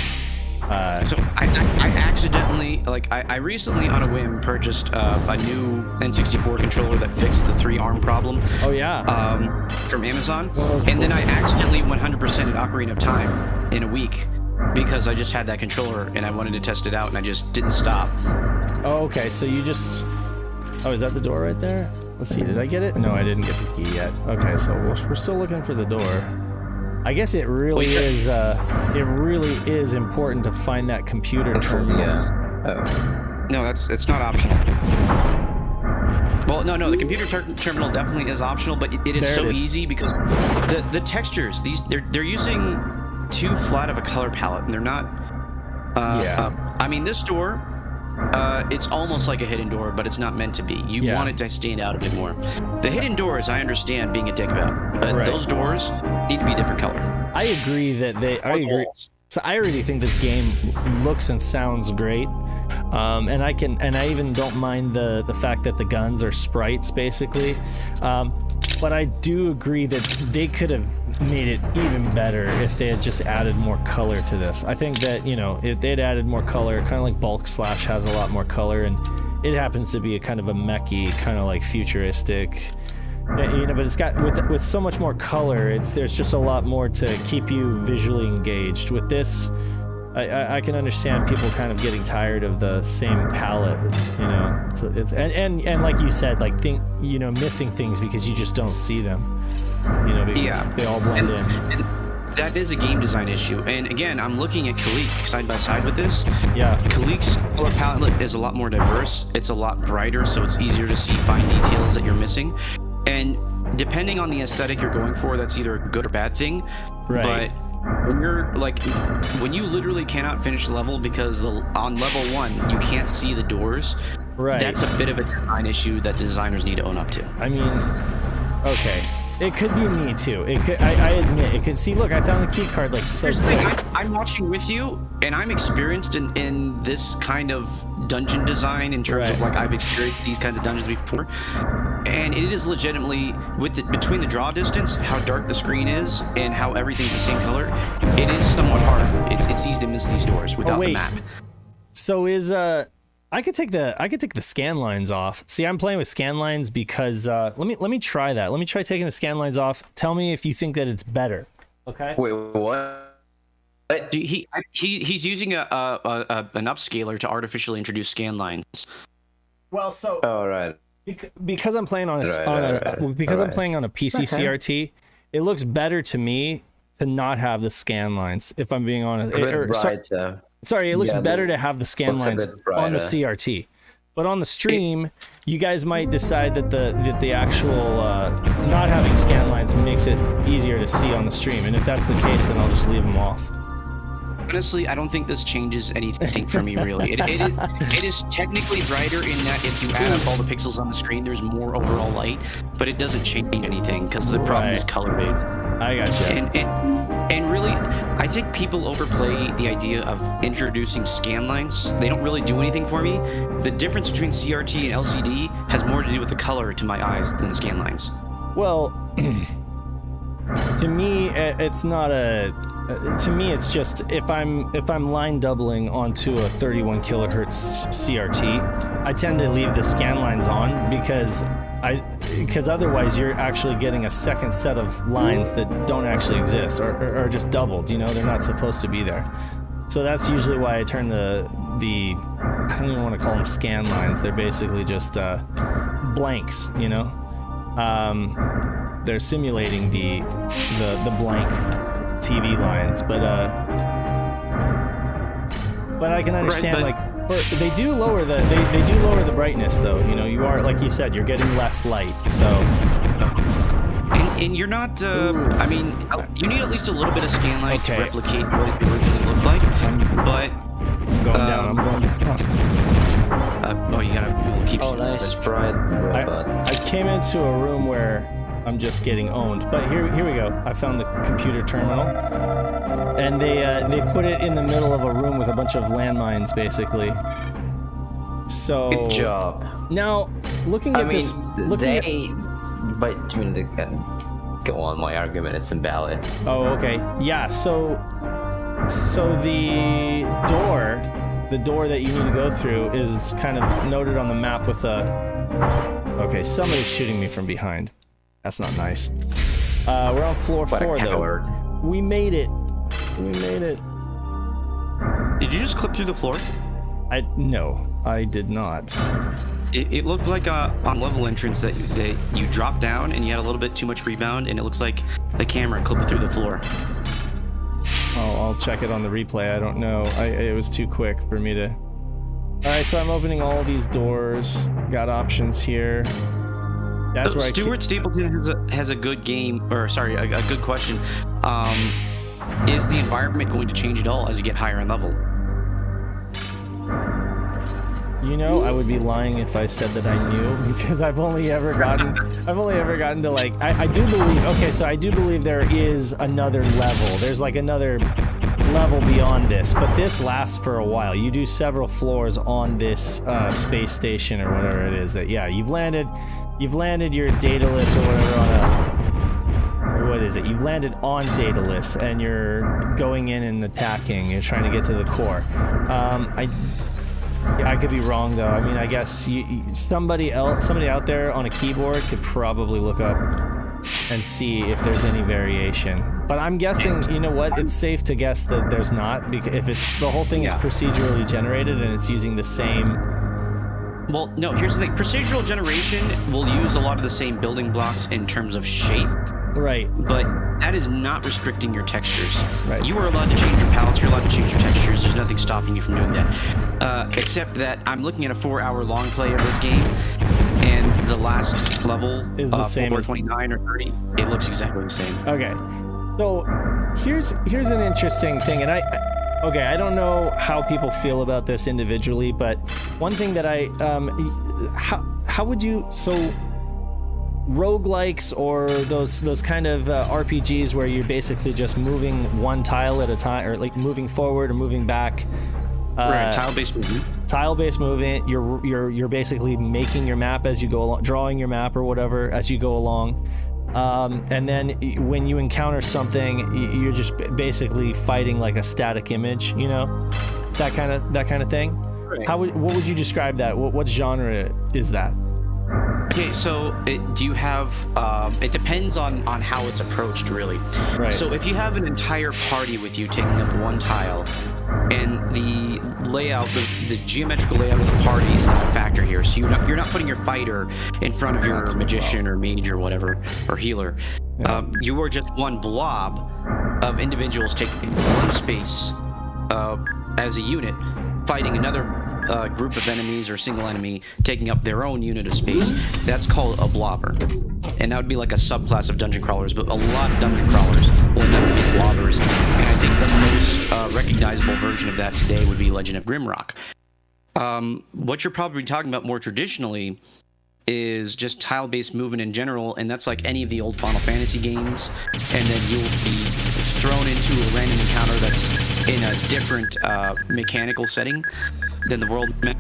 S2: So I accidentally, I recently on a whim purchased a new N64 controller that fixed the 3-arm problem.
S1: Oh yeah.
S2: From Amazon, and then I accidentally 100%ed Ocarina of Time in a week because I just had that controller and I wanted to test it out and I just didn't stop.
S1: Oh, okay. So you just... Oh, is that the door right there? Let's see. Did I get it? No, I didn't get the key yet. Okay, so we're still looking for the door. I guess it really is. It really is important to find that computer terminal.
S4: Yeah. Oh.
S2: No, it's not optional. Well, no, the computer terminal definitely is optional, but it is so easy because the textures, they're using too flat of a color palette, and they're not. I mean, this door, it's almost like a hidden door, but it's not meant to be. You want it to stand out a bit more. The hidden doors, I understand being a dick about, but those doors need to be a different color.
S1: I agree I agree. So I already think this game looks and sounds great. And I even don't mind the fact that the guns are sprites basically. But I do agree that they could have made it even better if they had just added more color to this. I think that, if they'd added more color, kind of like Bulk Slash has a lot more color, and it happens to be a kind of a mechy, kind of like futuristic, but it's got, with so much more color, there's just a lot more to keep you visually engaged. With this, I can understand people kind of getting tired of the same palette, it's and like you said, like missing things because you just don't see them, because they all blend in.
S2: And that is a game design issue. And again, I'm looking at Kalik side by side with this.
S1: Yeah.
S2: Kalik's color palette is a lot more diverse. It's a lot brighter, so it's easier to see fine details that you're missing. And depending on the aesthetic you're going for, that's either a good or bad thing.
S1: Right.
S2: But when you literally cannot finish the level because on level 1 you can't see the doors, that's a bit of a design issue that designers need to own up to.
S1: I mean, okay, it could be me too. It could. I admit it could. See, look, I found the key card so
S2: Here's the thing, I'm watching with you, and I'm experienced in this kind of dungeon design in terms of I've experienced these kinds of dungeons before, and it is legitimately between the draw distance, how dark the screen is, and how everything's the same color. It is somewhat hard. It's easy to miss these doors without the map.
S1: So I could take the scan lines off. See, I'm playing with scan lines because let me try that. Let me try taking the scan lines off. Tell me if you think that it's better. Okay.
S4: Wait, what?
S2: He's using an upscaler to artificially introduce scan lines.
S1: Well, so.
S4: Oh right.
S1: Because I'm playing on I'm playing on a PC CRT, it looks better to me to not have the scan lines. If I'm being honest. Sorry, it looks better to have the scan lines on the CRT. But on the stream, you guys might decide that the actual not having scan lines makes it easier to see on the stream. And if that's the case, then I'll just leave them off.
S2: Honestly, I don't think this changes anything for me, really. It is technically brighter in that if you add up all the pixels on the screen, there's more overall light, but it doesn't change anything because the problem is color-based.
S1: I gotcha.
S2: And really, I think people overplay the idea of introducing scan lines. They don't really do anything for me. The difference between CRT and LCD has more to do with the color to my eyes than the scan lines.
S1: Well, to me, it's not a... To me, it's just if I'm line doubling onto a 31 kilohertz CRT, I tend to leave the scan lines on because otherwise you're actually getting a second set of lines that don't actually exist or are just doubled. They're not supposed to be there. So that's usually why I turn the I don't even want to call them scan lines. They're basically just blanks. They're simulating the blank TV lines, but I can understand they do lower the brightness though. You are, like you said, you're getting less light, so
S2: and you're not I mean, you need at least a little bit of scan light to replicate what it originally looked like. But
S1: I'm going down.
S2: You gotta keep
S4: nice bright robot.
S1: I came into a room where I'm just getting owned, but here we go. I found the computer terminal, and they put it in the middle of a room with a bunch of landmines, basically. So
S4: good job.
S1: Now, looking at this,
S4: but I mean, go on. My argument is invalid.
S1: Oh, okay. Yeah. So the door that you need to go through is kind of noted on the map with a. Okay, somebody's shooting me from behind. That's not nice. We're on floor 4 though. We made it.
S2: Did you just clip through the floor?
S1: No, I did not.
S2: It looked like on level entrance that you dropped down and you had a little bit too much rebound, and it looks like the camera clipped through the floor.
S1: I'll check it on the replay. I don't know. It was too quick for me to. All right, so I'm opening all these doors. Got options here. That's where
S2: Stuart Stapleton has a good game, or sorry, a good question. Is the environment going to change at all as you get higher in level?
S1: You know, I would be lying if I said that I knew, because I've only ever gotten to like, I do believe, okay, so I do believe there is another level. There's like another level beyond this, but this lasts for a while. You do several floors on this space station or whatever it is that, yeah, you've landed your Daedalus or whatever on a, what is it? You've landed on Daedalus and you're going in and attacking. You're trying to get to the core. I could be wrong though. I mean, I guess somebody out there on a keyboard could probably look up and see if there's any variation. But I'm guessing, you know what? It's safe to guess that there's not, because if it's the whole thing is procedurally generated and it's using the same.
S2: Well, no. Here's the thing: procedural generation will use a lot of the same building blocks in terms of shape.
S1: Right.
S2: But that is not restricting your textures.
S1: Right.
S2: You are allowed to change your palettes, you're allowed to change your textures, there's nothing stopping you from doing that. Except that I'm looking at a 4-hour long play of this game, and the last level
S1: is the same
S2: as 29 or 30, it looks exactly the same.
S1: Okay. So here's an interesting thing, and I don't know how people feel about this individually, but one thing that how would you, so roguelikes or those kind of RPGs where you're basically just moving one tile at a time, or like moving forward or moving back,
S2: right, tile-based movement.
S1: Tile-based movement. You're basically making your map as you go along, drawing your map or whatever as you go along, and then when you encounter something, you're just basically fighting like a static image, you know, that kind of thing.
S2: Right.
S1: What would you describe that? What genre is that?
S2: Okay, so do you have, it depends on how it's approached, really.
S1: Right.
S2: So if you have an entire party with you taking up one tile, and the layout, the geometrical layout of the party is not a factor here, so you're not putting your fighter in front of your magician or mage or whatever, or healer. Yeah. You are just one blob of individuals taking one space as a unit, fighting another group of enemies or single enemy taking up their own unit of space. That's called a blobber, and that would be like a subclass of dungeon crawlers, but a lot of dungeon crawlers will never be blobbers, and I think the most recognizable version of that today would be Legend of Grimrock. What you're probably talking about more traditionally is just tile-based movement in general, and that's like any of the old Final Fantasy games, and then you'll be thrown into a random encounter that's in a different mechanical setting than the world map.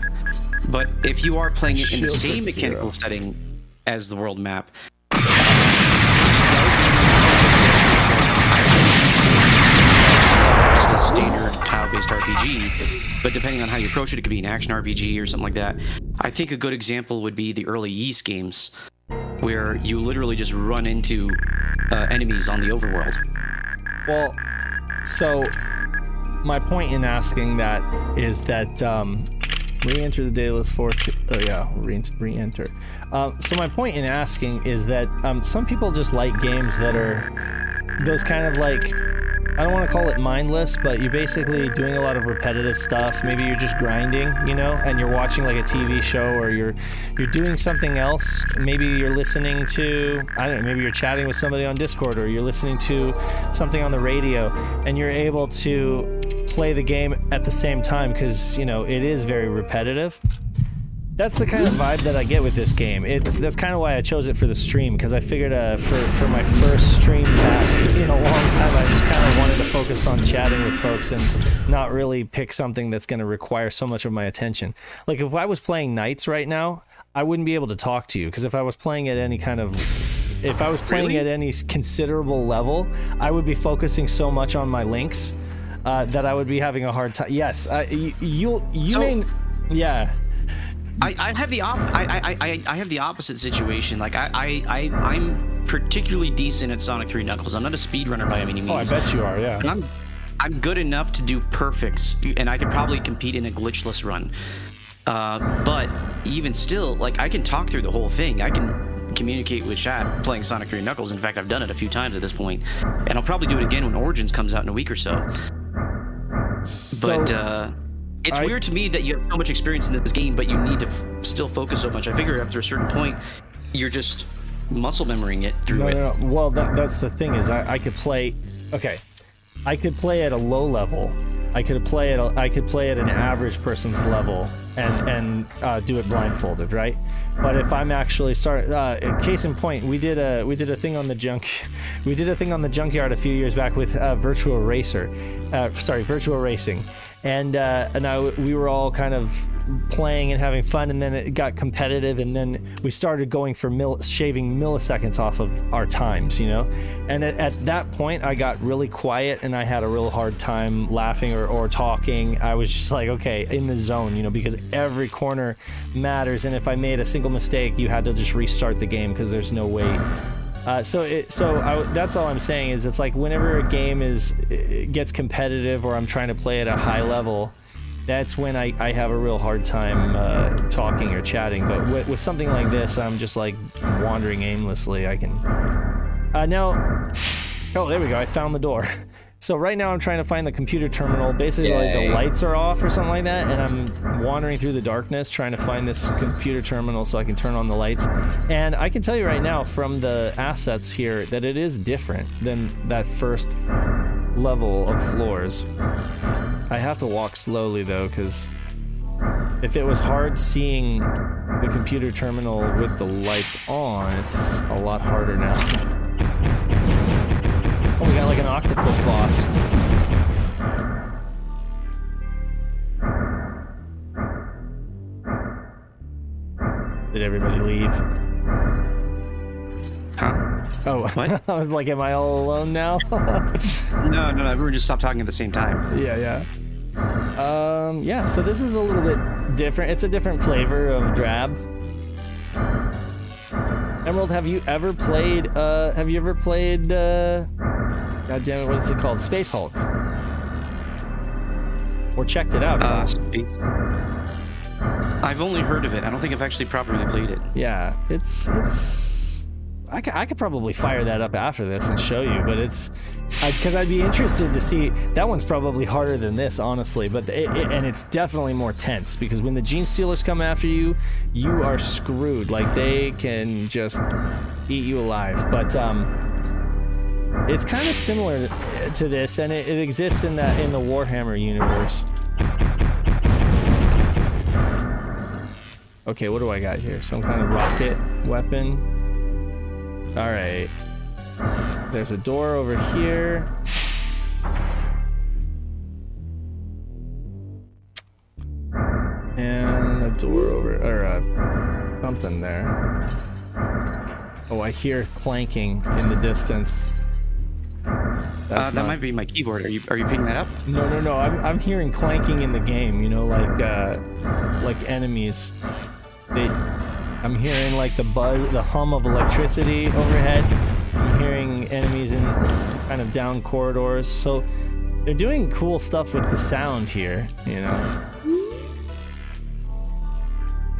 S2: But if you are playing it in the same mechanical setting as the world map, just a standard tile-based RPG, but depending on how you approach it, it could be an action RPG or something like that. I think a good example would be the early Ys games, where you literally just run into enemies on the overworld. Well,
S1: so my point in asking that is that re-enter the Daedalus Fortress. Oh yeah, re-enter. So my point in asking is that some people just like games that are those kind of like, I don't want to call it mindless, but you're basically doing a lot of repetitive stuff. Maybe you're just grinding, you know, and you're watching like a TV show, or you're doing something else. Maybe you're listening to, I don't know, maybe you're chatting with somebody on Discord, or you're listening to something on the radio, and you're able to play the game at the same time because, you know, it is very repetitive. that's the kind of vibe that I get with this game. That's kind of why I chose it for the stream, because I figured for my first stream back in a long time, I just kind of wanted to focus on chatting with folks and not really pick something that's going to require so much of my attention. Like if I was playing Knights right now, I wouldn't be able to talk to you, because if I was playing at any kind of... If I was playing at any considerable level, I would be focusing so much on my links that I would be having a hard time. Yes, yeah.
S2: I have the opposite situation. Like I'm particularly decent at Sonic 3 Knuckles. I'm not a speedrunner by any means.
S1: Oh, I bet you are. Yeah.
S2: And I'm good enough to do perfects, and I could probably compete in a glitchless run. But even still, like I can talk through the whole thing. I can communicate with chat playing Sonic 3 Knuckles. In fact, I've done it a few times at this point, and I'll probably do it again when Origins comes out in a week or so. But it's weird to me that you have so much experience in this game, but you need to still focus so much. I figure after a certain point, you're just muscle memorying it through it.
S1: No. Well, that's the thing is I could play. Okay, I could play at a low level. I could play at an average person's level and do it blindfolded, right? But if I'm actually case in point, we did a thing on the junkyard a few years back with virtual racing, and we were all kind of playing and having fun, and then it got competitive, and then we started going for shaving milliseconds off of our times, you know. And at that point I got really quiet and I had a real hard time laughing or talking. I was just like, okay, in the zone, you know, because every corner matters, and if I made a single mistake, you had to just restart the game because there's no way. That's all I'm saying is it's like whenever a game gets competitive or I'm trying to play at a high level, that's when I have a real hard time talking or chatting. But with something like this, I'm just like wandering aimlessly. I can now. Oh, there we go. I found the door. So right now I'm trying to find the computer terminal. Basically, like the lights are off or something like that, and I'm wandering through the darkness trying to find this computer terminal so I can turn on the lights. And I can tell you right now from the assets here that it is different than that first level of floors. I have to walk slowly though, because if it was hard seeing the computer terminal with the lights on, it's a lot harder now. Oh, we got like an octopus boss. Did everybody leave?
S2: Huh?
S1: Oh, what? I was like, am I all alone now?
S2: No, everyone just stopped talking at the same time.
S1: Yeah. Yeah, so this is a little bit different. It's a different flavor of drab. Emerald, have you ever played, God damn it, what is it called? Space Hulk? Or checked it out?
S2: I've only heard of it. I don't think I've actually properly played it.
S1: Yeah, it's I could probably fire that up after this and show you, but because I'd be interested to see. That one's probably harder than this, honestly, but and it's definitely more tense, because when the Gene Stealers come after you, you are screwed. Like, they can just eat you alive. But it's kind of similar to this, and it exists in the Warhammer universe. Okay, what do I got here? Some kind of rocket weapon. All right. There's a door over here. And a door over, or something there. Oh, I hear clanking in the distance.
S2: That might be my keyboard. Are you picking that up?
S1: No. I'm hearing clanking in the game. You know, like enemies. I'm hearing like the buzz, the hum of electricity overhead. I'm hearing enemies in kind of down corridors. So they're doing cool stuff with the sound here, you know.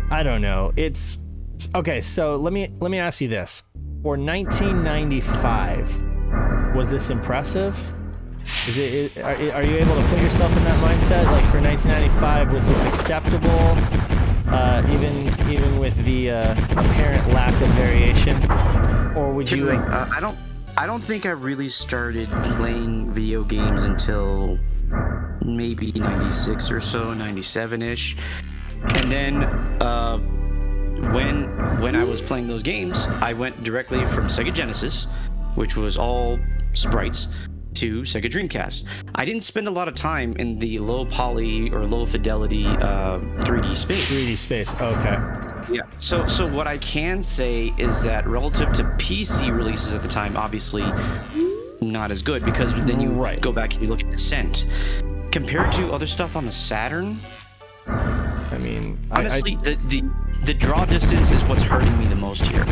S1: I don't know. It's okay. So let me ask you this: for 1995, was this impressive? Are you able to put yourself in that mindset? Like, for 1995, was this acceptable? Even with the apparent lack of variation, or would you?
S2: I don't think I really started playing video games until maybe 96 or so, 97-ish. And then when I was playing those games, I went directly from Sega Genesis, which was all sprites, to Sega Dreamcast. I didn't spend a lot of time in the low poly or low fidelity 3D space.
S1: 3D space, okay.
S2: Yeah. So what I can say is that relative to PC releases at the time, obviously not as good, because then you go back and you look at Descent. Compared to other stuff on the Saturn,
S1: I mean,
S2: honestly, the draw distance is what's hurting me the most here.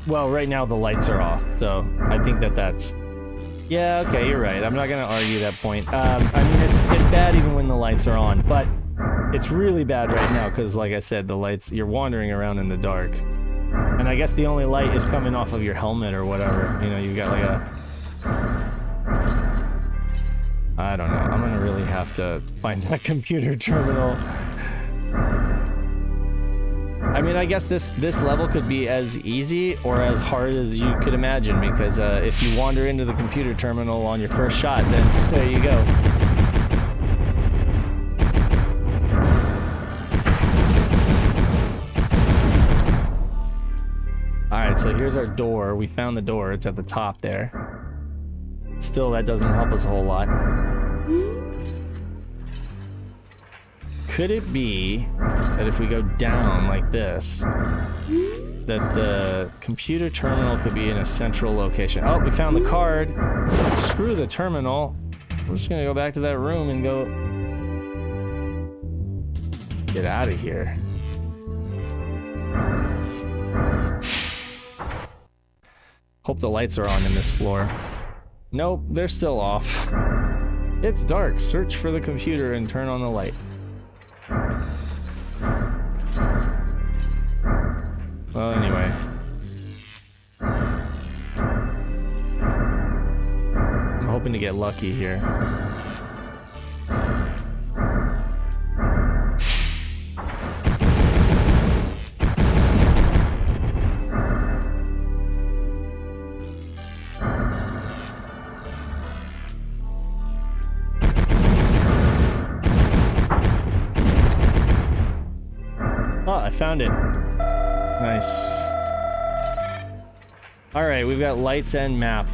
S1: Well, right now the lights are off, so I think that's... Yeah, okay, you're right. I'm not going to argue that point. I mean, it's bad even when the lights are on, but it's really bad right now because, like I said, the lights, you're wandering around in the dark. And I guess the only light is coming off of your helmet or whatever. You know, you've got like a... I don't know. I'm going to really have to find that computer terminal. I mean, I guess this level could be as easy or as hard as you could imagine, because if you wander into the computer terminal on your first shot, then there you go. Alright, so here's our door. We found the door. It's at the top there. Still, that doesn't help us a whole lot. Could it be that if we go down like this, that the computer terminal could be in a central location? Oh, we found the card. Screw the terminal. We're just gonna go back to that room and go... Get out of here. Hope the lights are on in this floor. Nope, they're still off. It's dark. Search for the computer and turn on the light. Well, anyway. I'm hoping to get lucky here. I found it. Nice. Alright, we've got lights and map.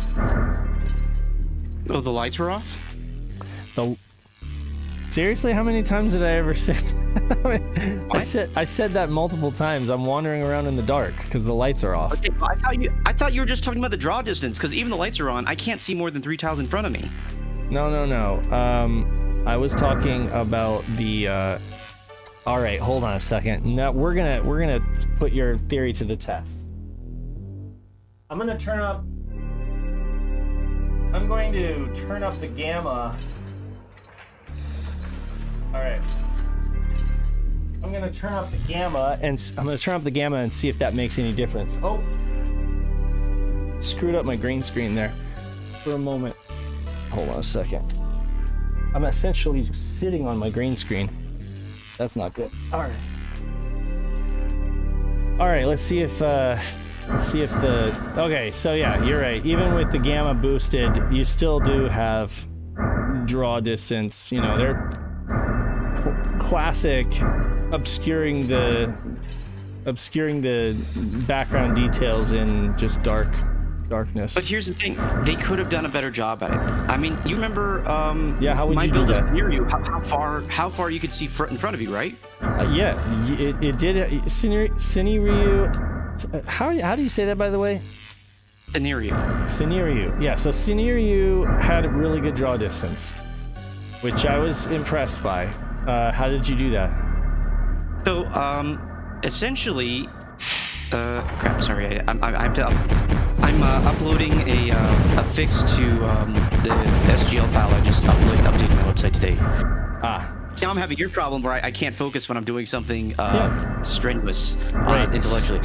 S2: Oh, the lights were off?
S1: Seriously, how many times did I ever say I said that multiple times. I'm wandering around in the dark because the lights are off.
S2: Okay, well, I thought you were just talking about the draw distance, because even the lights are on. I can't see more than 3 tiles in front of me.
S1: No. I was talking about the all right, hold on a second. No, we're gonna put your theory to the test. I'm going to turn up the gamma. All right. I'm going to turn up the gamma and see if that makes any difference. Oh. Screwed up my green screen there for a moment. Hold on a second. I'm essentially just sitting on my green screen. That's not good. All right, let's see if the... Okay, so yeah, you're right. Even with the gamma boosted, you still do have draw distance. You know, they're classic obscuring the background details in just darkness.
S2: But here's the thing, they could have done a better job at it. I mean, you remember
S1: yeah, how would
S2: my
S1: you
S2: build
S1: do that?
S2: near you, how far you could see in front of you, right?
S1: Yeah, it did. Siniryu. How do you say that, by the way? Siniryu. Yeah, so Siniryu had a really good draw distance, which I was impressed by. How did you do that?
S2: So, essentially, crap. Sorry, I'm uploading a fix to the SGL file I just updated my website today. Now I'm having your problem where I can't focus when I'm doing something strenuous intellectually.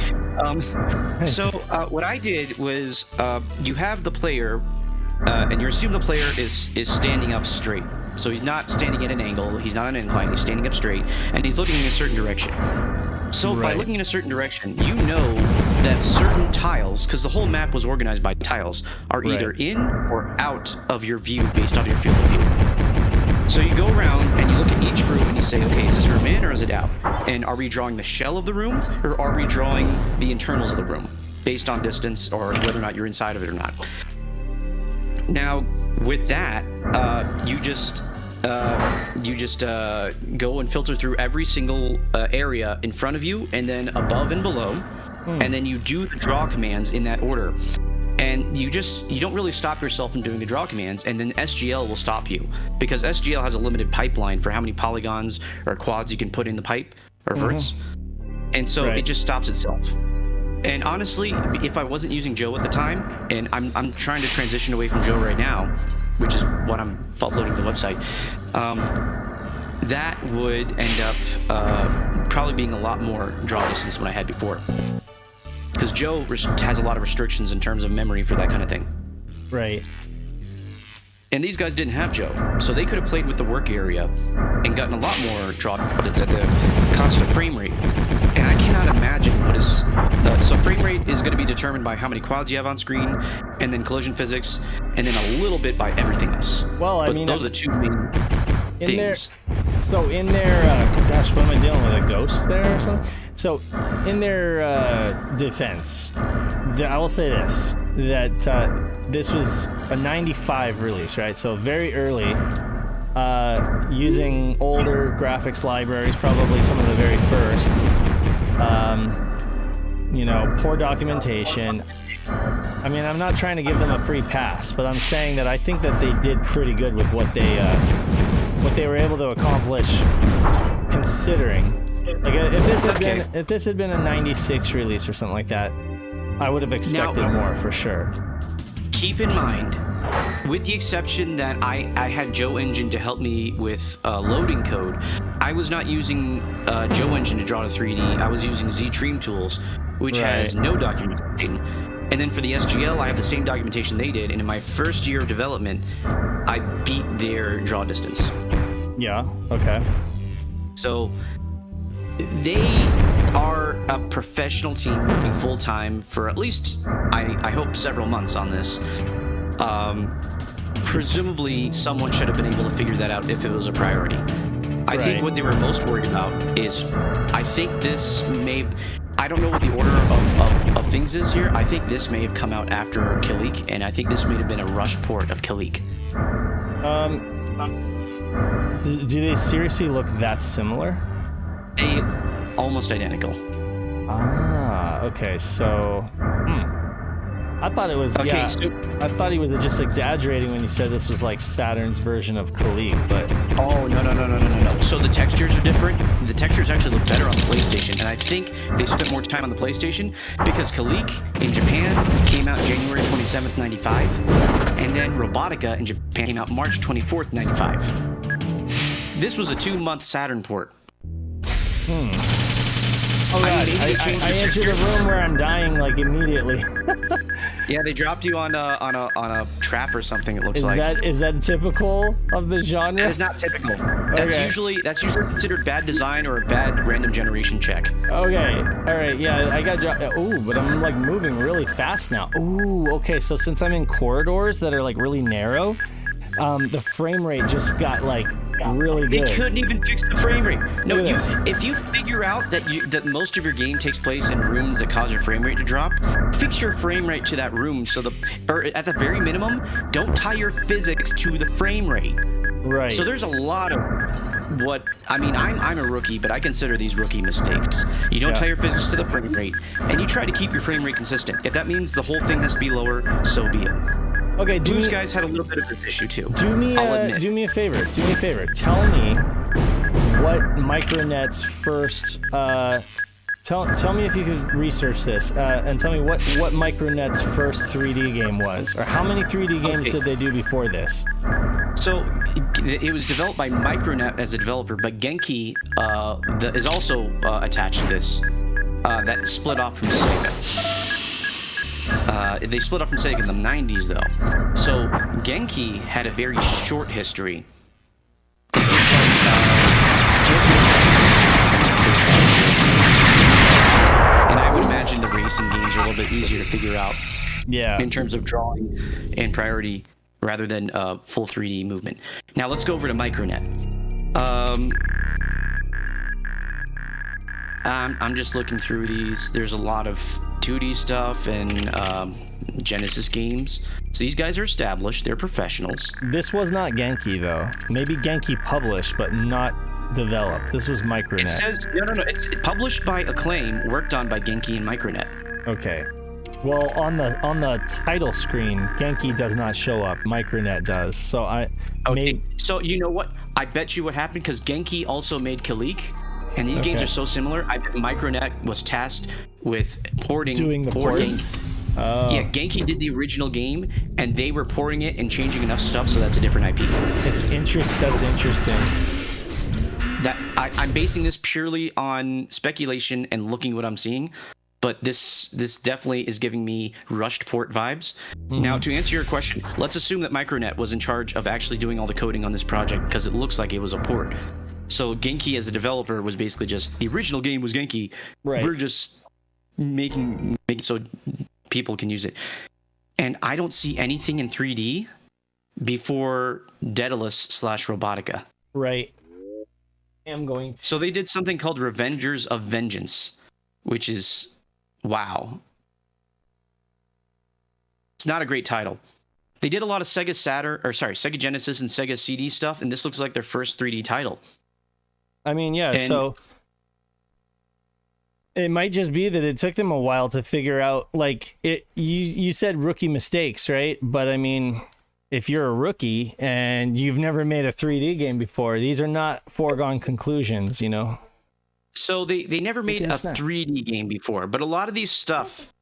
S2: So what I did was you have the player, and you assume the player is standing up straight. So he's not standing at an angle, he's not on an incline, he's standing up straight, and he's looking in a certain direction. So by looking in a certain direction, you know that certain tiles, because the whole map was organized by tiles, are either in or out of your view based on your field of view. So you go around and you look at each room and you say, okay, is this room in or is it out? And are we drawing the shell of the room or are we drawing the internals of the room based on distance or whether or not you're inside of it or not? Now, with that, you just go and filter through every single area in front of you and then above and below, and then you do the draw commands in that order. And you don't really stop yourself from doing the draw commands, and then SGL will stop you because SGL has a limited pipeline for how many polygons or quads you can put in the pipe or verts, and so it just stops itself. And honestly, if I wasn't using Joe at the time, and I'm trying to transition away from Joe right now, which is what I'm uploading to the website, that would end up probably being a lot more draw distance than what I had before. Because Joe has a lot of restrictions in terms of memory for that kind of thing.
S1: Right.
S2: And these guys didn't have Joe, so they could have played with the work area and gotten a lot more draw distance at the cost of frame rate. And I cannot imagine what is... so frame rate is going to be determined by how many quads you have on screen, and then collision physics, and then a little bit by everything else.
S1: Well, I mean...
S2: those are the two main things.
S1: In their... gosh, what am I dealing with? A ghost there or something? So, in their defense, I will say this, that this was a 95 release, right? So very early, using older graphics libraries, probably some of the very first. Poor documentation. I mean, I'm not trying to give them a free pass, but I'm saying that I think that they did pretty good with what they were able to accomplish, considering. Like if this had been a 96 release or something like that, I would have expected more for sure.
S2: Keep in mind, with the exception that I had Joe Engine to help me with loading code, I was not using Joe Engine to draw to 3D. I was using Z-Dream Tools, which has no documentation. And then for the SGL, I have the same documentation they did, and in my first year of development, I beat their draw distance.
S1: Yeah, okay.
S2: So... they are a professional team working full-time for at least, I hope, several months on this. Presumably, someone should have been able to figure that out if it was a priority. I think what they were most worried about is, I think this may... I don't know what the order of things is here. I think this may have come out after Kilik, and I think this may have been a rush port of Kilik.
S1: Do they seriously look that similar?
S2: They almost identical.
S1: Ah, okay. So, I thought it was.
S2: Okay,
S1: I thought he was just exaggerating when he said this was like Saturn's version of Kilik, but.
S2: Oh no. So the textures are different. The textures actually look better on the PlayStation, and I think they spent more time on the PlayStation because Kilik in Japan came out January 27th, 95, and then Robotica in Japan came out March 24th, 95. This was a 2-month Saturn port.
S1: Oh god, I entered a room where I'm dying like immediately.
S2: Yeah, they dropped you on a trap or something. It looks like.
S1: Is that typical of the genre?
S2: That is not typical. That's usually considered bad design or a bad random generation check.
S1: Okay, all right, yeah, I got dropped. Ooh, but I'm like moving really fast now. Ooh, okay, so since I'm in corridors that are like really narrow, the frame rate just got like really good.
S2: They couldn't even fix the frame rate. No, if you figure out that most of your game takes place in rooms that cause your frame rate to drop, fix your frame rate to that room or at the very minimum, don't tie your physics to the frame rate.
S1: Right.
S2: So there's a lot of I'm a rookie, but I consider these rookie mistakes. You don't tie your physics to the frame rate, and you try to keep your frame rate consistent. If that means the whole thing has to be lower, so be it.
S1: Okay,
S2: Blues guys had a little bit of this issue too.
S1: Do me a favor. Tell me what Micronet's first. Tell me if you could research this and tell me what Micronet's first 3D game was, or how many 3D games did they do before this?
S2: So it was developed by Micronet as a developer, but Genki is also attached to this. That split off from Sega. They split off from Sega in the 90s, though. So Genki had a very short history. It looks like and I would imagine the racing games are a little bit easier to figure out.
S1: Yeah.
S2: In terms of drawing and priority. rather than full 3D movement. Now let's go over to Micronet. I'm just looking through these. There's a lot of 2D stuff and Genesis games. So these guys are established. They're professionals.
S1: This was not Genki, though. Maybe Genki published, but not developed. This was Micronet.
S2: It says, no. It's published by Acclaim, worked on by Genki and Micronet.
S1: Okay. Well, on the title screen, Genki does not show up. Micronet does. So
S2: So you know what? I bet you what happened, because Genki also made Kalik. And these games are so similar. I bet Micronet was tasked with doing the port. Yeah, Genki did the original game, and they were porting it and changing enough stuff, so that's a different IP.
S1: That's interesting.
S2: That I'm basing this purely on speculation and looking what I'm seeing, but this definitely is giving me rushed port vibes. Now, to answer your question, let's assume that Micronet was in charge of actually doing all the coding on this project, because it looks like it was a port. So Genki as a developer was basically just, the original game was Genki.
S1: Right.
S2: We're just making so people can use it. And I don't see anything in 3D before Daedalus/Robotica.
S1: Right. I'm going to...
S2: So they did something called Revengers of Vengeance, which is, wow. It's not a great title. They did a lot of Sega Genesis and Sega CD stuff, and this looks like their first 3D title.
S1: I mean, yeah, so it might just be that it took them a while to figure out, like, you said rookie mistakes, right? But I mean, if you're a rookie and you've never made a 3D game before, these are not foregone conclusions, you know?
S2: So they never made a 3D game before, but a lot of these stuff,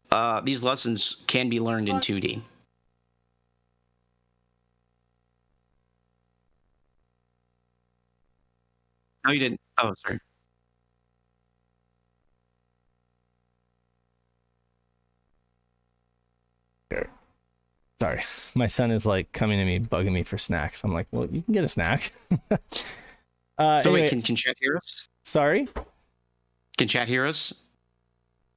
S2: these lessons can be learned in 2D. No, you didn't. Oh, sorry.
S1: Sorry. My son is like coming to me, bugging me for snacks. I'm like, well, you can get a snack.
S2: Anyway, can chat hear us?
S1: Sorry?
S2: Can chat hear us?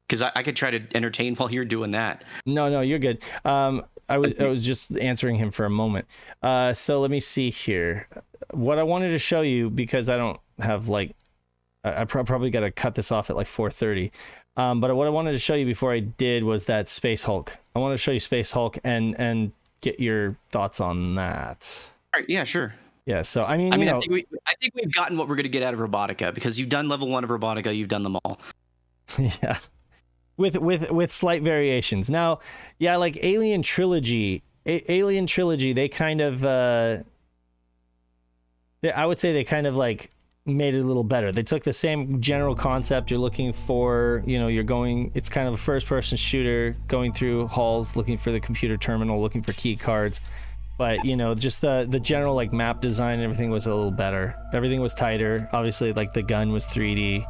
S2: Because I could try to entertain while you're doing that.
S1: No, you're good. I was just answering him for a moment. So let me see here. What I wanted to show you, because I don't have like, I probably got to cut this off at like 4:30. But what I wanted to show you before I did was that Space Hulk. I want to show you Space Hulk and get your thoughts on that.
S2: All right. Yeah, sure.
S1: Yeah. So I mean,
S2: I think we've gotten what we're going to get out of Robotica, because you've done level 1 of Robotica, you've done them all.
S1: Yeah. With slight variations. Now, yeah, like Alien Trilogy, they kind of, I would say they kind of like made it a little better. They took the same general concept. You're looking for, it's kind of a first-person shooter, going through halls, looking for the computer terminal, looking for key cards. But, just the general like map design and everything was a little better. Everything was tighter. Obviously, like the gun was 3D.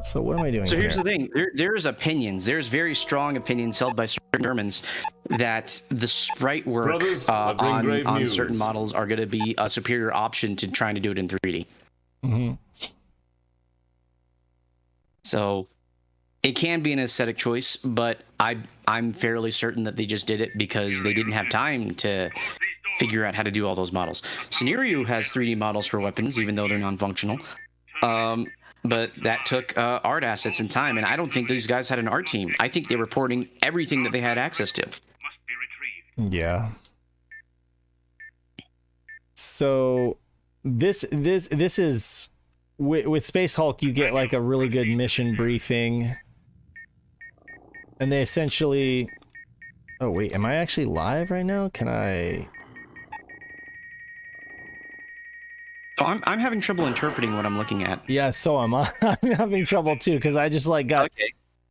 S1: So what am I doing?
S2: So here's the thing. There's opinions. There's very strong opinions held by certain Germans that the sprite work on certain models are going to be a superior option to trying to do it in 3D.
S1: Mm-hmm.
S2: So it can be an aesthetic choice, but I'm fairly certain that they just did it because they didn't have time to figure out how to do all those models. Scenario has 3D models for weapons, even though they're non-functional. But that took art assets and time, and I don't think these guys had an art team. I think they were porting everything that they had access to.
S1: Yeah. So this is with Space Hulk, you get like a really good mission briefing, and they essentially. Oh wait, am I actually live right now? Can I?
S2: Oh, I'm having trouble interpreting what I'm looking at.
S1: Yeah, so am I. I'm having trouble too, because I just like got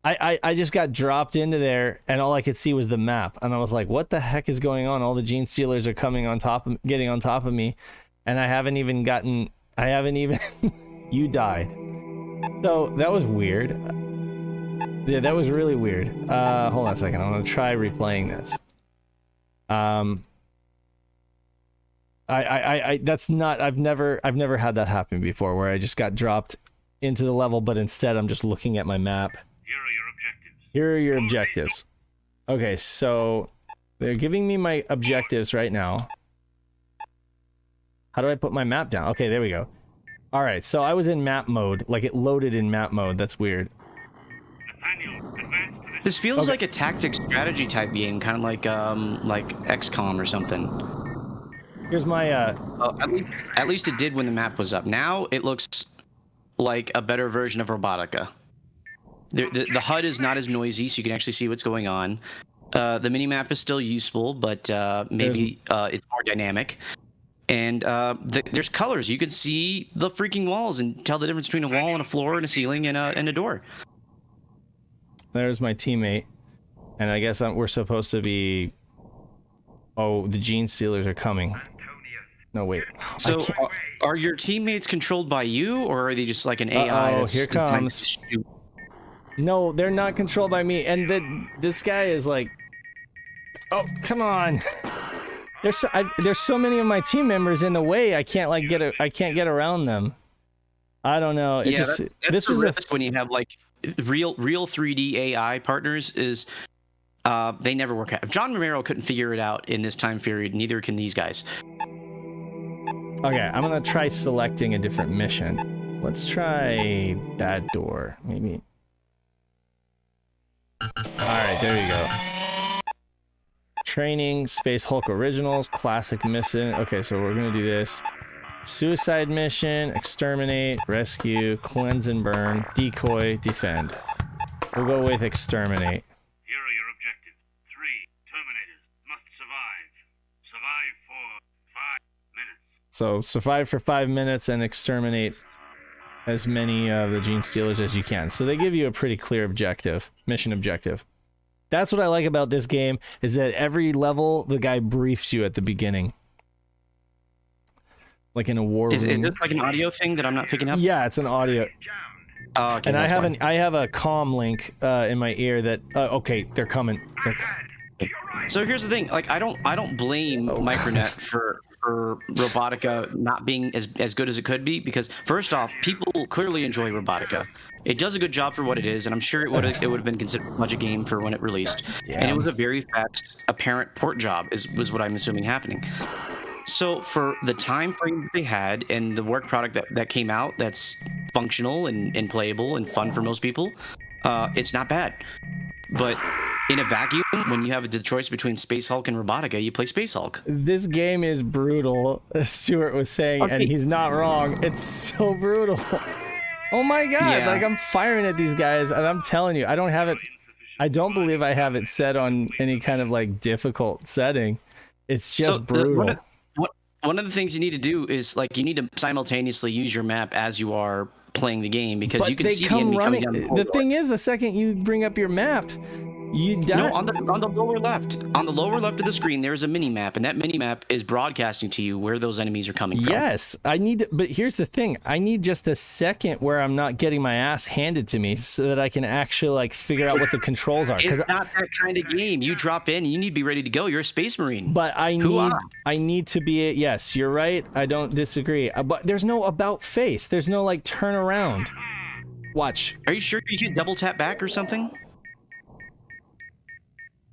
S1: I just got dropped into there, and all I could see was the map, and I was like, what the heck is going on? All the gene stealers are getting on top of me, and I haven't even you died. So that was weird. Yeah, that was really weird. Hold on a second. I'm gonna try replaying this. I've never had that happen before, where I just got dropped into the level, but instead I'm just looking at my map. Here are your objectives. Okay, so They're giving me my objectives right now. How do I put my map down? Okay, there we go. Alright, so I was in map mode. Like, it loaded in map mode. That's weird.
S2: This feels like a tactics strategy type game, kind of like XCOM or something.
S1: Here's my
S2: at least it did when the map was up. Now it looks like a better version of Robotica. The HUD is not as noisy, so you can actually see what's going on. The minimap is still useful, but maybe it's more dynamic. And there's colors. You can see the freaking walls and tell the difference between a wall and a floor and a ceiling and a door.
S1: There's my teammate, and I guess we're supposed to be... Oh, the gene stealers are coming. No, wait.
S2: So, are your teammates controlled by you, or are they just like an AI?
S1: Oh, here comes. No, they're not controlled by me, and this guy is like... Oh, come on! There's so many of my team members in the way. I can't like I can't get around them. I don't know. It just
S2: that's the risk when you have like real 3D AI partners is they never work out. If John Romero couldn't figure it out in this time period, neither can these guys.
S1: Okay, I'm gonna try selecting a different mission. Let's try that door, maybe. Alright, there you go. Training, Space Hulk Originals, Classic Mission. Okay, so we're gonna do this. Suicide Mission, Exterminate, Rescue, Cleanse and Burn, Decoy, Defend. We'll go with Exterminate.
S5: Here are your objectives. 3 Terminators must survive. Survive for 5 minutes.
S1: So survive for 5 minutes and exterminate as many of the gene stealers as you can. So they give you a pretty clear objective, mission objective. That's what I like about this game, is that every level the guy briefs you at the beginning. Like in a war room.
S2: Is this like an audio thing that I'm not picking up?
S1: Yeah, it's an audio.
S2: Oh, okay,
S1: and I have a comm link in my ear that okay, they're coming.
S2: So here's the thing, like I don't blame Micronet for Robotica not being as good as it could be, because first off, people clearly enjoy Robotica. It does a good job for what it is, and I'm sure it would have been considered a budget game for when it released. Yeah. And it was a very fast, apparent port job was what I'm assuming happening. So for the time frame that they had and the work product that came out that's functional and playable and fun for most people, it's not bad. But in a vacuum, when you have the choice between Space Hulk and Robotica, you play Space Hulk.
S1: This game is brutal, as Stuart was saying, and he's not wrong. It's so brutal. Oh my god, like I'm firing at these guys, and I'm telling you, I don't believe I have it set on any kind of like difficult setting. It's just brutal.
S2: One of the things you need to do is like you need to simultaneously use your map as you are playing the game, because you can see the enemy coming down the corridor.
S1: The thing is, the second you bring up your map, you die.
S2: No, on the lower left. On the lower left of the screen, there's a mini map, and that mini map is broadcasting to you where those enemies are coming from.
S1: Yes, I need to, but here's the thing. I need just a second where I'm not getting my ass handed to me so that I can actually like figure out what the controls are.
S2: It's not that kind of game. You drop in, you need to be ready to go. You're a Space Marine.
S1: But I need to be, yes, you're right. I don't disagree. But there's no about face. There's no like turn around. Watch.
S2: Are you sure you can double tap back or something?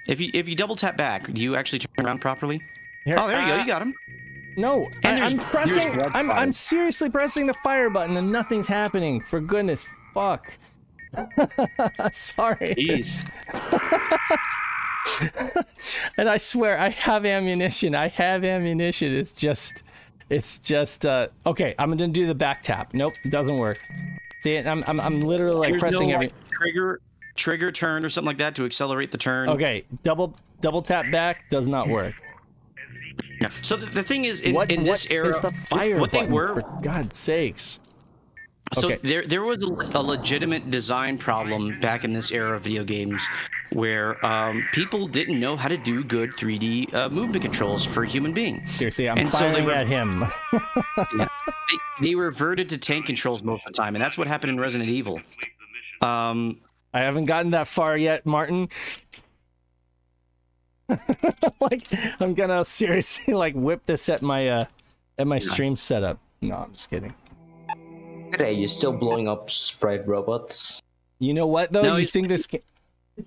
S2: If you double tap back, do you actually turn around properly?
S1: Here,
S2: oh, there you go. You got him.
S1: No, I'm pressing. I'm seriously pressing the fire button and nothing's happening. For goodness, fuck. Sorry.
S2: Jeez.
S1: And I swear, I have ammunition. It's just. Okay, I'm gonna do the back tap. Nope, it doesn't work. See, I'm literally like pressing every
S2: trigger turn or something like that to accelerate the turn.
S1: Okay, double tap back does not work.
S2: Yeah. So the thing is, in this era,
S1: is the fire
S2: what
S1: button,
S2: they were,
S1: for God's sakes.
S2: So
S1: okay.
S2: there was a legitimate design problem back in this era of video games where people didn't know how to do good 3D movement controls for a human being.
S1: Seriously, I'm firing at him.
S2: Yeah, they reverted to tank controls most of the time, and that's what happened in Resident Evil.
S1: I haven't gotten that far yet, Martin. Like, I'm gonna seriously like whip this at my stream setup. No, I'm just kidding.
S4: Hey, you're still blowing up sprite robots?
S1: You know what though?
S2: No,
S1: you think this game?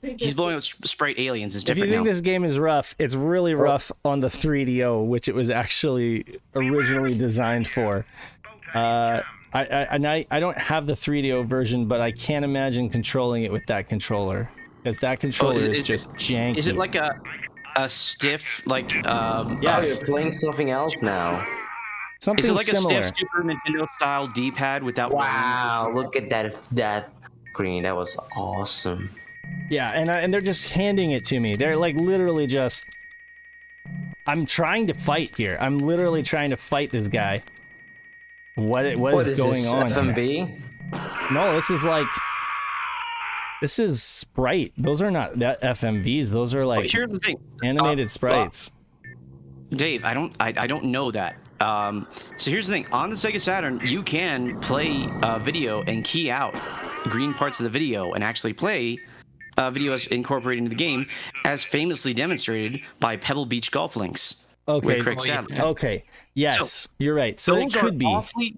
S2: He's blowing up sprite aliens. It's
S1: If
S2: different
S1: you think
S2: now.
S1: this game is rough, it's really rough on the 3DO, which it was actually originally designed for. I don't have the 3DO version, but I can't imagine controlling it with that controller, because that controller is just janky.
S2: Is it like a stiff, like
S1: Yes.
S4: Oh, you're playing something else now.
S1: Something
S2: is it like
S1: similar.
S2: a stiff Super Nintendo style D-pad without?
S4: Wow, look at that screen. That was awesome.
S1: Yeah, and they're just handing it to me. They're like literally just. I'm trying to fight here. I'm literally trying to fight this guy. What is going
S4: this,
S1: on?
S4: FMV?
S1: Here? No, this is like. This is Sprite. Those are not that FMVs. Those are like
S2: here's the thing.
S1: animated sprites.
S2: Dave, I don't know that. So here's the thing. On the Sega Saturn, you can play video and key out green parts of the video and actually play video as incorporated into the game, as famously demonstrated by Pebble Beach Golf Links.
S1: Okay.
S2: With Craig Stadler.
S1: Okay. Yes, you're right. So it could be.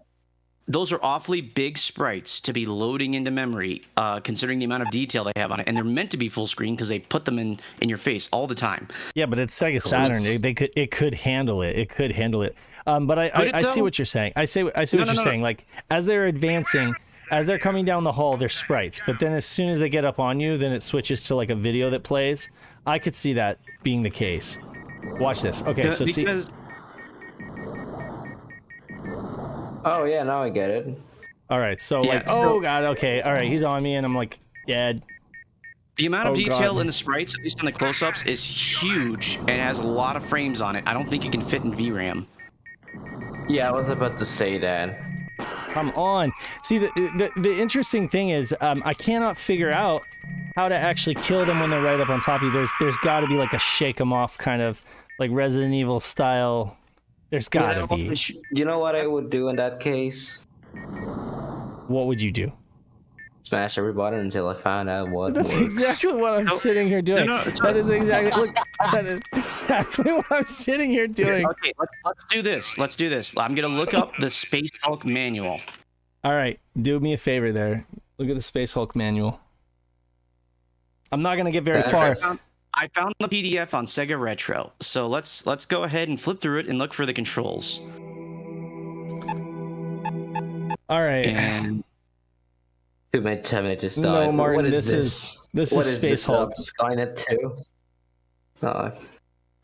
S2: Those are awfully big sprites to be loading into memory, considering the amount of detail they have on it, and they're meant to be full screen because they put them in your face all the time.
S1: Yeah, but it's Sega Saturn. It could handle it. It could handle it. But I see what you're saying. I see what you're saying. Like as they're advancing, as they're coming down the hall, they're sprites. But then as soon as they get up on you, then it switches to like a video that plays. I could see that being the case. Watch this. Okay, so see.
S4: Oh yeah, now I get it.
S1: All right, so like, oh god, okay, all right, he's on me, and I'm like dead.
S2: The amount of detail in the sprites, at least in the close-ups, is huge and has a lot of frames on it. I don't think it can fit in VRAM.
S4: Yeah, I was about to say that.
S1: Come on. See, the interesting thing is, I cannot figure out how to actually kill them when they're right up on top of you. There's got to be like a shake them off kind of like Resident Evil style. There's got to be.
S4: You know what I would do in that case?
S1: What would you do?
S4: Smash every button until I find out what
S1: That's
S4: works.
S1: exactly what I'm sitting here doing. That is exactly. Look, that is exactly what I'm sitting here doing.
S2: Okay, let's do this. Let's do this. I'm gonna look up the Space Hulk manual.
S1: All right, do me a favor there. Look at the Space Hulk manual. I'm not gonna get very far.
S2: I found the PDF on Sega Retro, so let's go ahead and flip through it and look for the controls.
S1: All right.
S2: And
S4: 2 minutes, 10 minutes just died.
S1: No, Martin,
S4: what is
S1: this is Space Hulk.
S4: Skynet 2? Oh,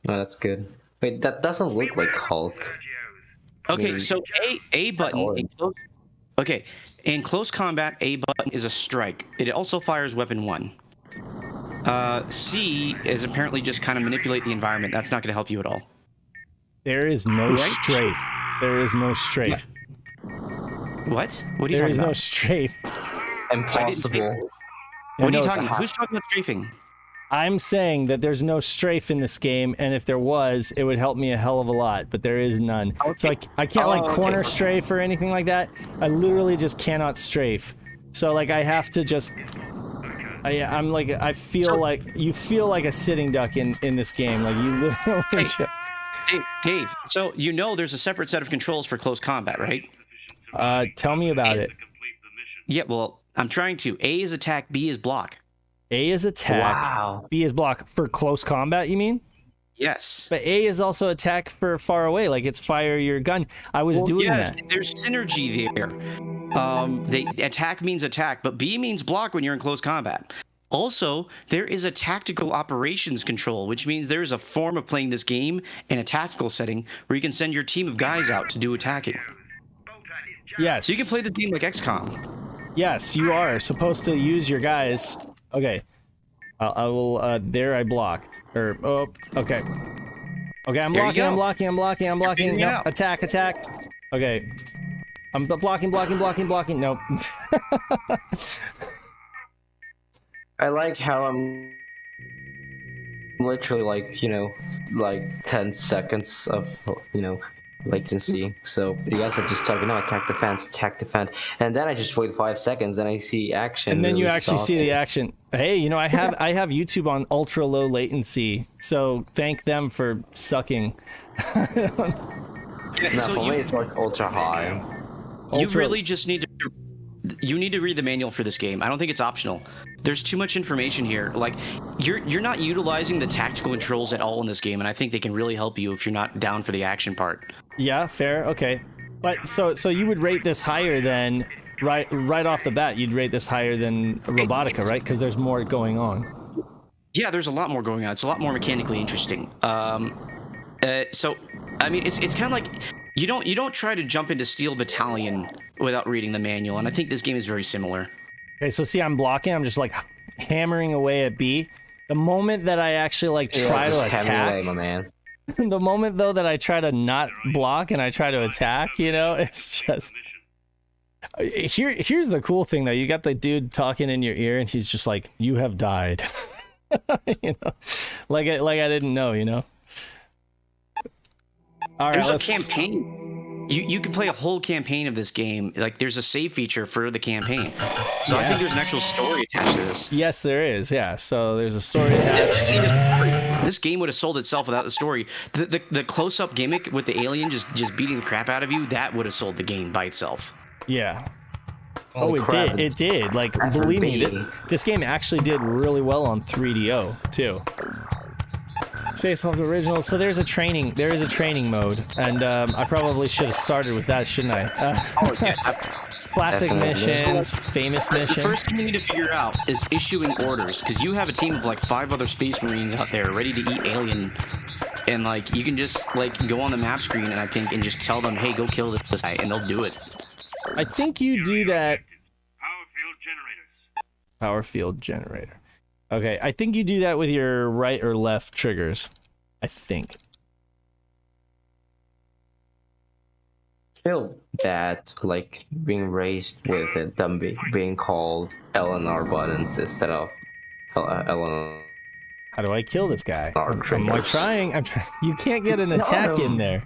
S4: that's good. Wait, that doesn't look like Hulk.
S2: okay, so A button. Okay, in close combat, A button is a strike. It also fires weapon 1. C is apparently just kind of manipulate the environment. That's not going to help you at all.
S1: There is no strafe. There is no strafe.
S2: What? What are you
S1: There
S2: talking
S1: is
S2: about?
S1: no strafe.
S4: Impossible.
S2: What are you talking about? Who's talking about strafing?
S1: I'm saying that there's no strafe in this game, and if there was, it would help me a hell of a lot, but there is none. So I can't like corner strafe or anything like that. I literally just cannot strafe. So like I have to just... I'm like, I feel like, you feel like a sitting duck in this game. Like you literally
S2: Dave, so you know there's a separate set of controls for close combat, right?
S1: Tell me about it.
S2: Yeah, well, I'm trying to. A is attack, B is block.
S1: A is attack, B is block. For close combat, you mean?
S2: Yes.
S1: But A is also attack for far away, like it's fire your gun. I was doing that.
S2: There's synergy there. Attack means attack, but B means block when you're in close combat. Also, there is a tactical operations control, which means there's a form of playing this game in a tactical setting where you can send your team of guys out to do attacking.
S1: Yes.
S2: So you can play the game like XCOM.
S1: Yes, you are supposed to use your guys. Okay. I will, there I blocked. Okay. Okay, I'm blocking. No, attack. Okay. I'm blocking. Nope.
S4: I like how I'm literally like 10 seconds of, latency. So you guys are just talking, no, attack defense, and then I just wait 5 seconds and I see action.
S1: And then
S4: really
S1: you actually see the
S4: softly.
S1: action. Hey, I have YouTube on ultra low latency, so thank them for sucking.
S2: Yeah,
S4: No, for me it's like ultra high.
S2: You really just need to you need to read the manual for this game. I don't think it's optional. There's too much information here. Like, you're not utilizing the tactical controls at all in this game, and I think they can really help you if you're not down for the action part.
S1: Yeah, fair. Okay. But so you would rate this higher than right off the bat. You'd rate this higher than Robotica, right? Because there's more going on.
S2: Yeah, there's a lot more going on. It's a lot more mechanically interesting. So, I mean, it's kind of like you don't try to jump into Steel Battalion without reading the manual, and I think this game is very similar.
S1: Okay, so see, I'm blocking. I'm just like hammering away at B. The moment that I actually like try to attack,
S4: away, my man.
S1: The moment though that I try to not block and I try to attack, you know, it's just here's the cool thing though. You got the dude talking in your ear and he's just like, "You have died." You know, like I didn't know, you know. All right,
S2: there's a campaign. You can play a whole campaign of this game. Like, there's a save feature for the campaign. So I think there's an actual story attached to this.
S1: Yes, there is. Yeah. So there's a story attached.
S2: This game would have sold itself without the story. The close-up gimmick with the alien just beating the crap out of you, that would have sold the game by itself.
S1: Yeah. Oh, it did. It did. Like, believe me, this game actually did really well on 3DO too. Space Hulk original. So there is a training mode, and I probably should have started with that, shouldn't I? Classic missions, famous missions.
S2: The first thing you need to figure out is issuing orders, because you have a team of like 5 other Space Marines out there ready to eat alien, and like you can just like go on the map screen and just tell them, hey, go kill this guy, and they'll do it.
S1: I think you do that.
S5: Power field generators.
S1: Power field generator. Okay, I think you do that with your right or left triggers. I think.
S4: Feel bad, like being raised with them being called LNR buttons instead of LNR.
S1: How do I kill this guy? I'm trying. You can't get an attack in there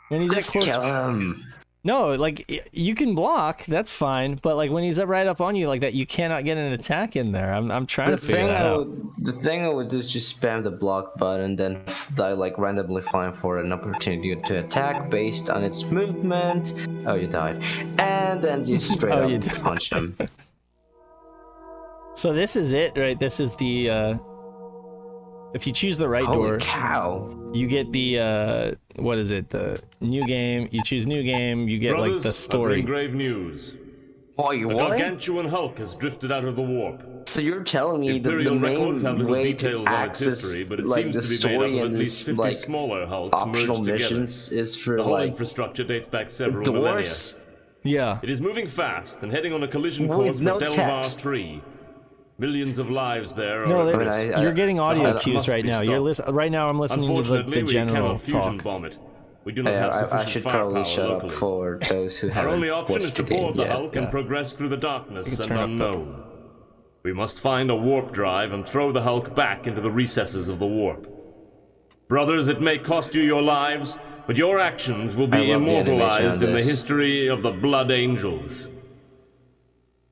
S1: when he's
S4: Just
S1: that close.
S4: Kill him.
S1: No, like you can block, that's fine, but like when he's right up on you like that, you cannot get an attack in there. I'm trying to figure that out.
S4: The thing I would do is just spam the block button, then die like randomly find for an opportunity to attack based on its movement. Oh, you died, and then you straight up punch him.
S1: So this is it, right? This is the. If you choose the right door, you get the what is it? The new game. You choose new game. You get like the story.
S6: Grave news.
S4: Oh,
S6: the gargantuan Hulk has drifted out of the warp.
S4: So you're telling me that the main way to access
S6: history, but it
S4: like
S6: seems
S4: the
S6: to be
S4: story
S6: made up of
S4: in
S6: at least
S4: this
S6: 50
S4: like
S6: smaller Hulks
S4: optional
S6: merged
S4: missions
S6: together.
S4: is for
S6: The whole
S4: like
S6: infrastructure dates back several
S4: doors?
S6: millennia.
S1: Yeah.
S6: It is moving fast and heading on a collision course for Delvar 3. Millions of lives there.
S1: You're getting audio cues right now. Right now I'm listening to the general talk.
S6: Bomb it. We do not have sufficient
S4: I should
S6: firepower
S4: probably shut
S6: locally.
S4: up for those who haven't
S6: Our only option is
S4: watched
S6: to
S4: the game
S6: board the
S4: yet.
S6: Hulk and progress through the darkness and
S1: turn up the-
S6: unknown. We must find a warp drive and throw the Hulk back into the recesses of the warp. Brothers, it may cost you your lives, but your actions will be immortalized in the history of the Blood Angels.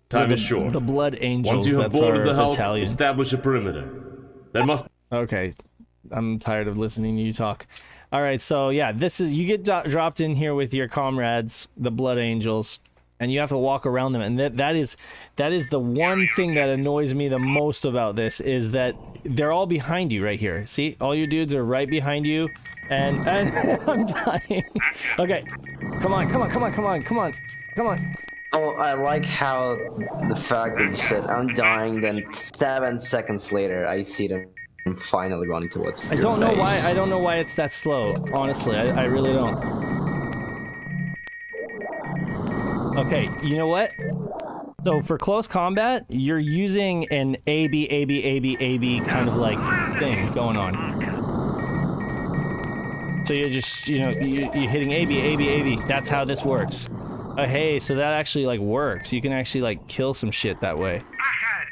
S6: Time is short.
S1: The Blood Angels.
S6: Once you have
S1: that's
S6: boarded
S1: our
S6: the Hulk,
S1: battalion.
S6: establish a perimeter. There must.
S1: Okay, I'm tired of listening to you talk. All right, so yeah, this is you get dropped in here with your comrades, the Blood Angels, and you have to walk around them. And that is the one thing that annoys me the most about this is that they're all behind you right here. See, all your dudes are right behind you, and I'm dying. Okay, come on.
S4: Oh, I like how the fact that you said I'm dying, then 7 seconds later I see them finally running towards your
S1: I don't know
S4: face.
S1: why. I don't know why it's that slow. Honestly, I really don't. Okay, you know what? So for close combat, you're using an A-B kind of like thing going on. So you're just, you're hitting A-B. That's how this works. Hey, so that actually like works. You can actually like kill some shit that way.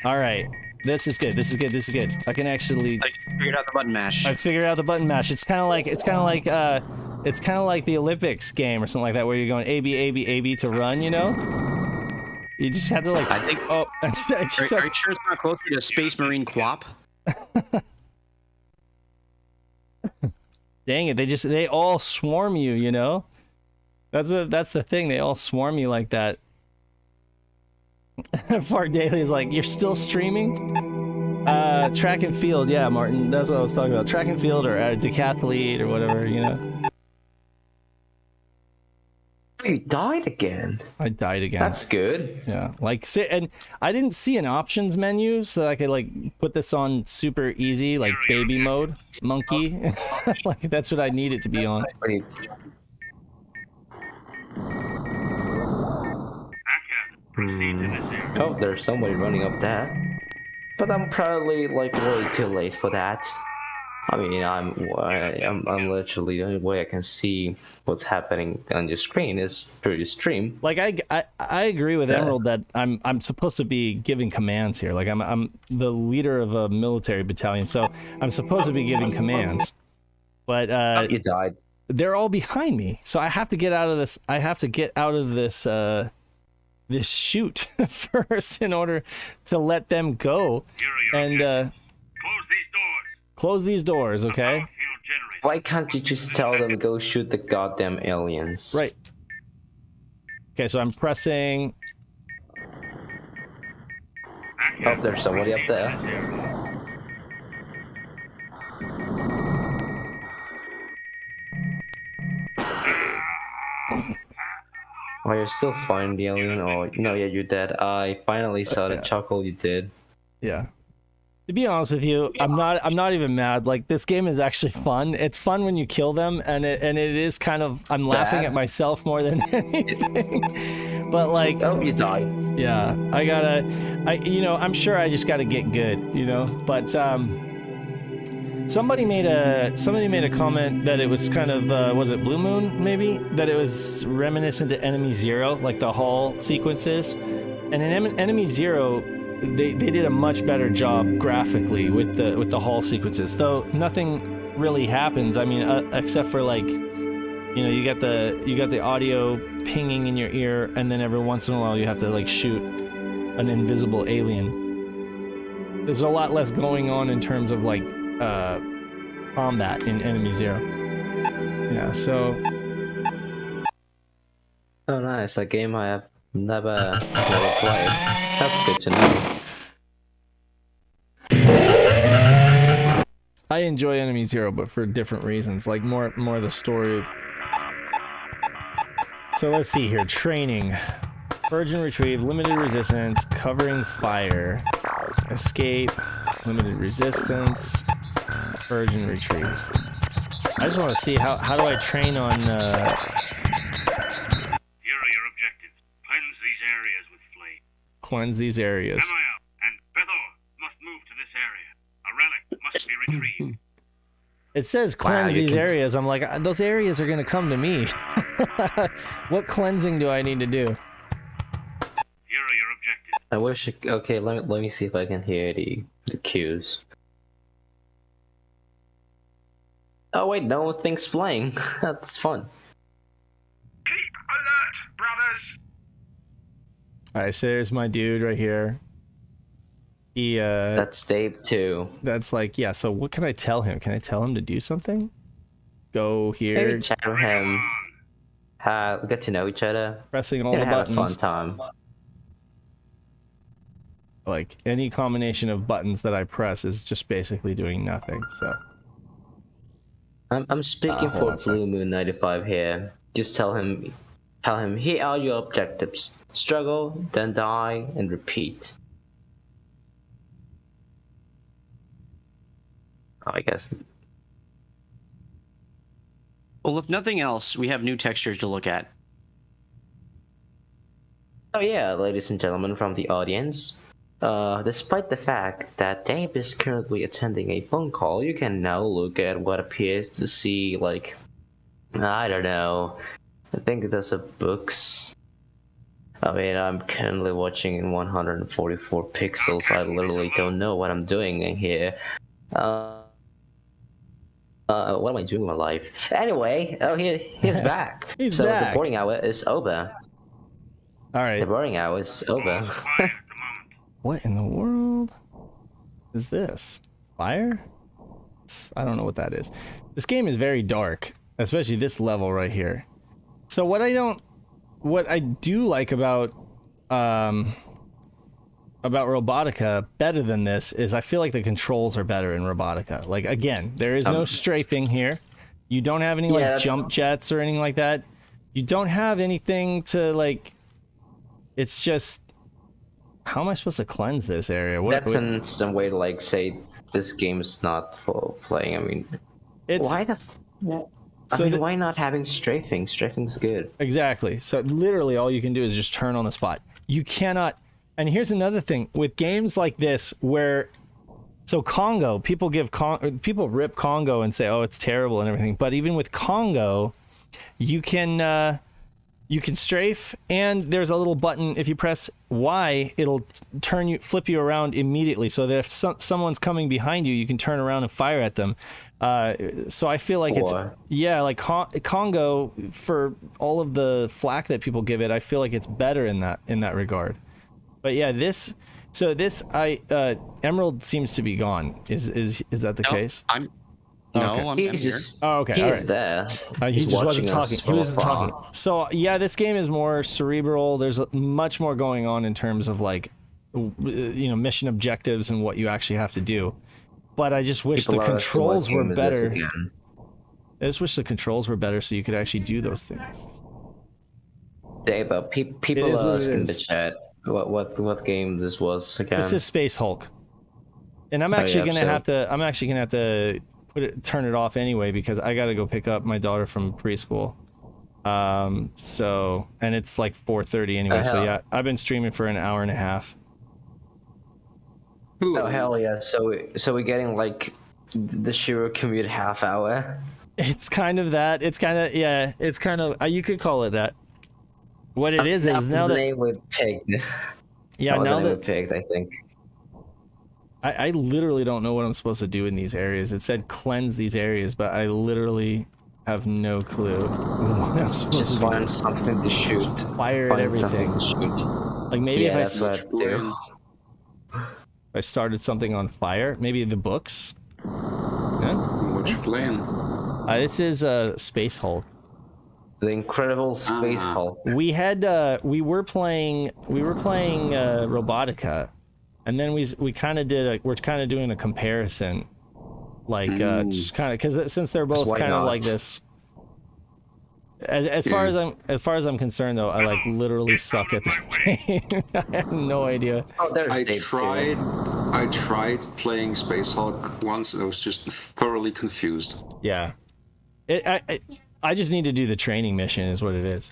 S1: All right, this is good. I can actually.
S2: I figured out the button mash.
S1: I figured out the button mash. It's kind of like the Olympics game or something like that, where you're going A-B to run. You know. You just have to like.
S2: I think.
S1: Oh,
S2: are you sure it's not closer to Space Marine Quap?
S1: Dang it! They all swarm you. You know. That's the thing. They all swarm you like that. Fart Daily is like, you're still streaming? Track and field, yeah, Martin. That's what I was talking about. Track and field or decathlete or whatever, you know.
S4: You died again.
S1: I died again.
S4: That's good.
S1: Yeah, like, and I didn't see an options menu so that I could like put this on super easy, like baby mode, monkey. Like that's what I need it to be on.
S4: Oh, there's somebody running up there. But I'm probably like way too late for that. I mean, I'm literally the only way I can see what's happening on your screen is through your stream.
S1: Like I agree with Emerald that I'm supposed to be giving commands here. Like I'm the leader of a military battalion, so I'm supposed to be giving commands. But
S4: you died.
S1: They're all behind me, so I have to get out of this. I have to get out of this this chute first in order to let them go. And close these doors, okay?
S4: Why can't you just tell them to go shoot the goddamn aliens?
S1: Right. Okay, so I'm pressing.
S4: Oh, there's somebody up there. Oh, you're still finding the alien? Oh, no, yeah, you're dead. I finally saw the chuckle you did.
S1: Yeah. To be honest with you, I'm not even mad. Like, this game is actually fun. It's fun when you kill them, and it is kind of, I'm laughing at myself more than anything. But like,
S4: oh, you died.
S1: Yeah, you know, I'm sure I just gotta get good, you know. But somebody made a comment that it was kind of was it Blue Moon maybe, that it was reminiscent to Enemy Zero, like the hall sequences, and in Enemy Zero. They did a much better job graphically with the hall sequences, though nothing really happens. I mean, except for like, you know, you got the audio pinging in your ear, and then every once in a while you have to like shoot an invisible alien. There's a lot less going on in terms of like combat in Enemy Zero. Yeah, so.
S4: Oh, nice! A game I have never played. That's good to know.
S1: I enjoy Enemy Zero, but for different reasons, like more the story. So let's see here. Training. Purge and retrieve, limited resistance, covering fire, escape, limited resistance, purge and retrieve. I just want to see how do I train on
S5: Here are your objectives. Cleanse these areas with flame.
S1: Cleanse these areas.
S5: Samael and Bethor must move to this area. A relic must be retrieved.
S1: It says cleanse these areas. I'm like, those areas are going to come to me. What cleansing do I need to do?
S5: Here are your objectives.
S4: I wish. Okay, let me see if I can hear the cues. Oh wait, no thing's playing. That's fun.
S5: Keep alert, brothers.
S1: Alright, so there's my dude right here. He
S4: That's Dave too.
S1: That's like, yeah, so what can I tell him? Can I tell him to do something? Go here.
S4: Maybe chat with him. Get to know each other.
S1: Pressing all the buttons.
S4: Have a fun time.
S1: Like, any combination of buttons that I press is just basically doing nothing, so.
S4: I'm speaking for Blue Moon 95 here. Just tell him, here are your objectives. Struggle, then die, and repeat. Oh, I guess.
S2: Well, if nothing else, we have new textures to look at.
S4: Oh yeah, ladies and gentlemen from the audience. Despite the fact that Dave is currently attending a phone call, you can now look at what appears to see, like, I don't know, I think those are books. I mean, I'm currently watching in 144 pixels. I literally don't know what I'm doing in here. What am I doing with my life? Anyway, oh, he's back.
S1: He's
S4: back.
S1: back.
S4: The boarding hour is over.
S1: Alright.
S4: The boarding hour is over.
S1: What in the world is this? Fire? I don't know what that is. This game is very dark, especially this level right here. So what I do like about about Robotica better than this is I feel like the controls are better in Robotica. Like, again, there is no strafing here. You don't have any like jump jets or anything like that. You don't have anything to like. It's just, how am I supposed to cleanse this area?
S4: That's some way to like say this game's not for playing. I mean,
S1: it's
S4: why not having strafing? Strafing's good.
S1: Exactly. So literally all you can do is just turn on the spot. You cannot. And here's another thing with games like this where, so Congo, people rip Congo and say, oh, it's terrible and everything. But even with Congo, you can strafe, and there's a little button. If you press Y, it'll flip you around immediately. So that if someone's coming behind you, you can turn around and fire at them. So I feel like like Congo, for all of the flack that people give it, I feel like it's better in that regard. But yeah, Emerald seems to be gone. Is that the case?
S2: I'm here.
S1: Oh, okay.
S4: He's there.
S1: He just wasn't talking. He wasn't talking. So yeah, this game is more cerebral. There's much more going on in terms of like, mission objectives and what you actually have to do. But I just wish the controls were better. I just wish the controls were better so you could actually do those things.
S4: Yeah, but people are asking in the chat what game this was again.
S1: This is Space Hulk, and I'm actually gonna have to turn it off anyway because I gotta go pick up my daughter from preschool. And it's like 4:30 anyway. So yeah, I've been streaming for an hour and a half.
S4: Oh hell yeah! So we're getting like the Shiro commute half hour.
S1: It's kind of that. It's kind of you could call it that. What it is now that
S4: name with pigged.
S1: Yeah, now that
S4: pigged, I think.
S1: I literally don't know what I'm supposed to do in these areas. It said cleanse these areas, but I literally have no clue what I'm supposed
S4: Just
S1: to
S4: find something to shoot.
S1: Just fire at everything.
S4: Like
S1: maybe if I started something on fire, maybe the books. Yeah?
S7: What you playing?
S1: This is Space Hulk.
S4: The Incredible Space Hulk.
S1: We were playing Robotica, and then we kind of we're kind of doing a comparison, like just kind of because since they're both kind of like this. As far as I'm concerned though, I like literally suck at this game. I have no idea.
S7: I tried playing Space Hulk once and I was just thoroughly confused.
S1: Yeah. I just need to do the training mission is what it is.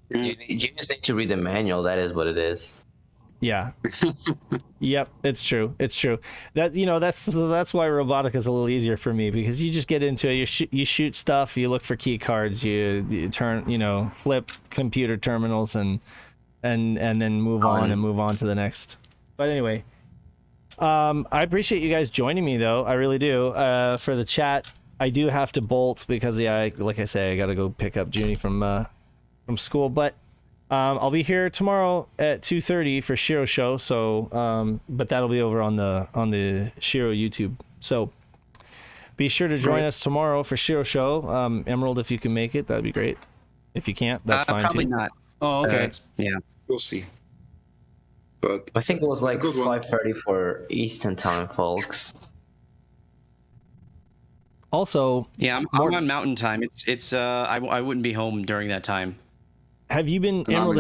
S4: You just need to read the manual, that is what it is.
S1: Yeah. Yep, it's true. It's true. That's why Robotica is a little easier for me because you just get into it. You shoot stuff. You look for key cards. You turn. Flip computer terminals and then move on to the next. But anyway, I appreciate you guys joining me though. I really do. For the chat, I do have to bolt because like I say, I got to go pick up Junie from school, but. I'll be here tomorrow at 2:30 for Shiro Show. So, but that'll be over on the Shiro YouTube. So, be sure to join us tomorrow for Shiro Show. Emerald, if you can make it, that'd be great. If you can't, that's fine
S2: probably
S1: too.
S2: Not.
S1: Oh, okay.
S2: Yeah,
S7: we'll see. But
S4: I think it was like 5:30 for Eastern time, folks.
S1: Also,
S2: yeah, I'm on Mountain Time. It's I wouldn't be home during that time.
S1: Have you been Emerald?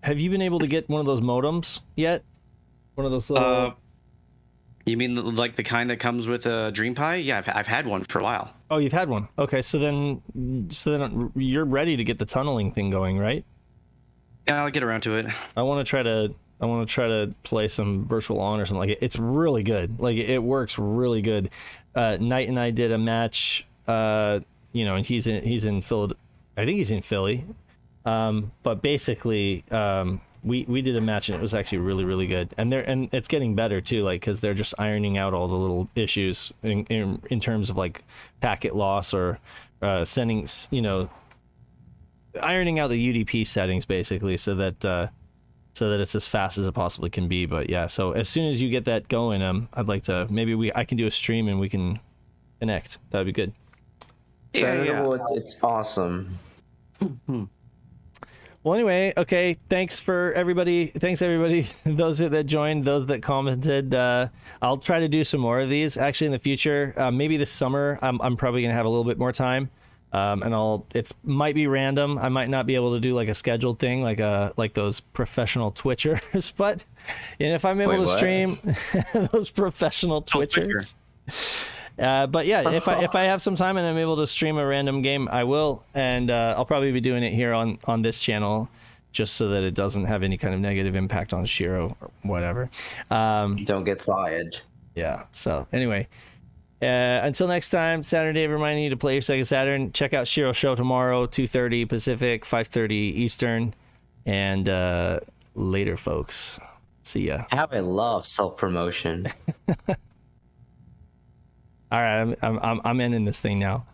S1: Have you been able to get one of those modems yet? One of those little.
S2: You mean like the kind that comes with a Dream Pie? Yeah, I've had one for a while.
S1: Oh, you've had one. Okay, so then you're ready to get the tunneling thing going, right?
S2: Yeah, I'll get around to it.
S1: I want to try to play some Virtual On or something like it. It's really good. Like it works really good. Knight and I did a match. And he's in Philly. I think he's in Philly. But basically, we did a match and it was actually really, really good. And it's getting better too, like, cause they're just ironing out all the little issues in terms of like packet loss or, sending, ironing out the UDP settings basically so that it's as fast as it possibly can be. But yeah, so as soon as you get that going, I'd like to, I can do a stream and we can connect. That'd be good.
S4: Yeah. It's awesome.
S1: Well, anyway, okay. Thanks everybody. Those that joined, those that commented. I'll try to do some more of these actually in the future. Maybe this summer. I'm probably gonna have a little bit more time. And might be random. I might not be able to do like a scheduled thing, like those professional Twitchers. But if I'm able to stream those professional Twitchers. But yeah, if I have some time and I'm able to stream a random game, I will, and I'll probably be doing it here on this channel, just so that it doesn't have any kind of negative impact on Shiro or whatever.
S4: Don't get fired.
S1: Yeah. So anyway, until next time, SaturnDave reminding you to play your Sega Saturn. Check out Shiro's show tomorrow, 2:30 Pacific, 5:30 Eastern, and later, folks. See ya.
S4: Have a love self-promotion.
S1: All right, I'm ending this thing now.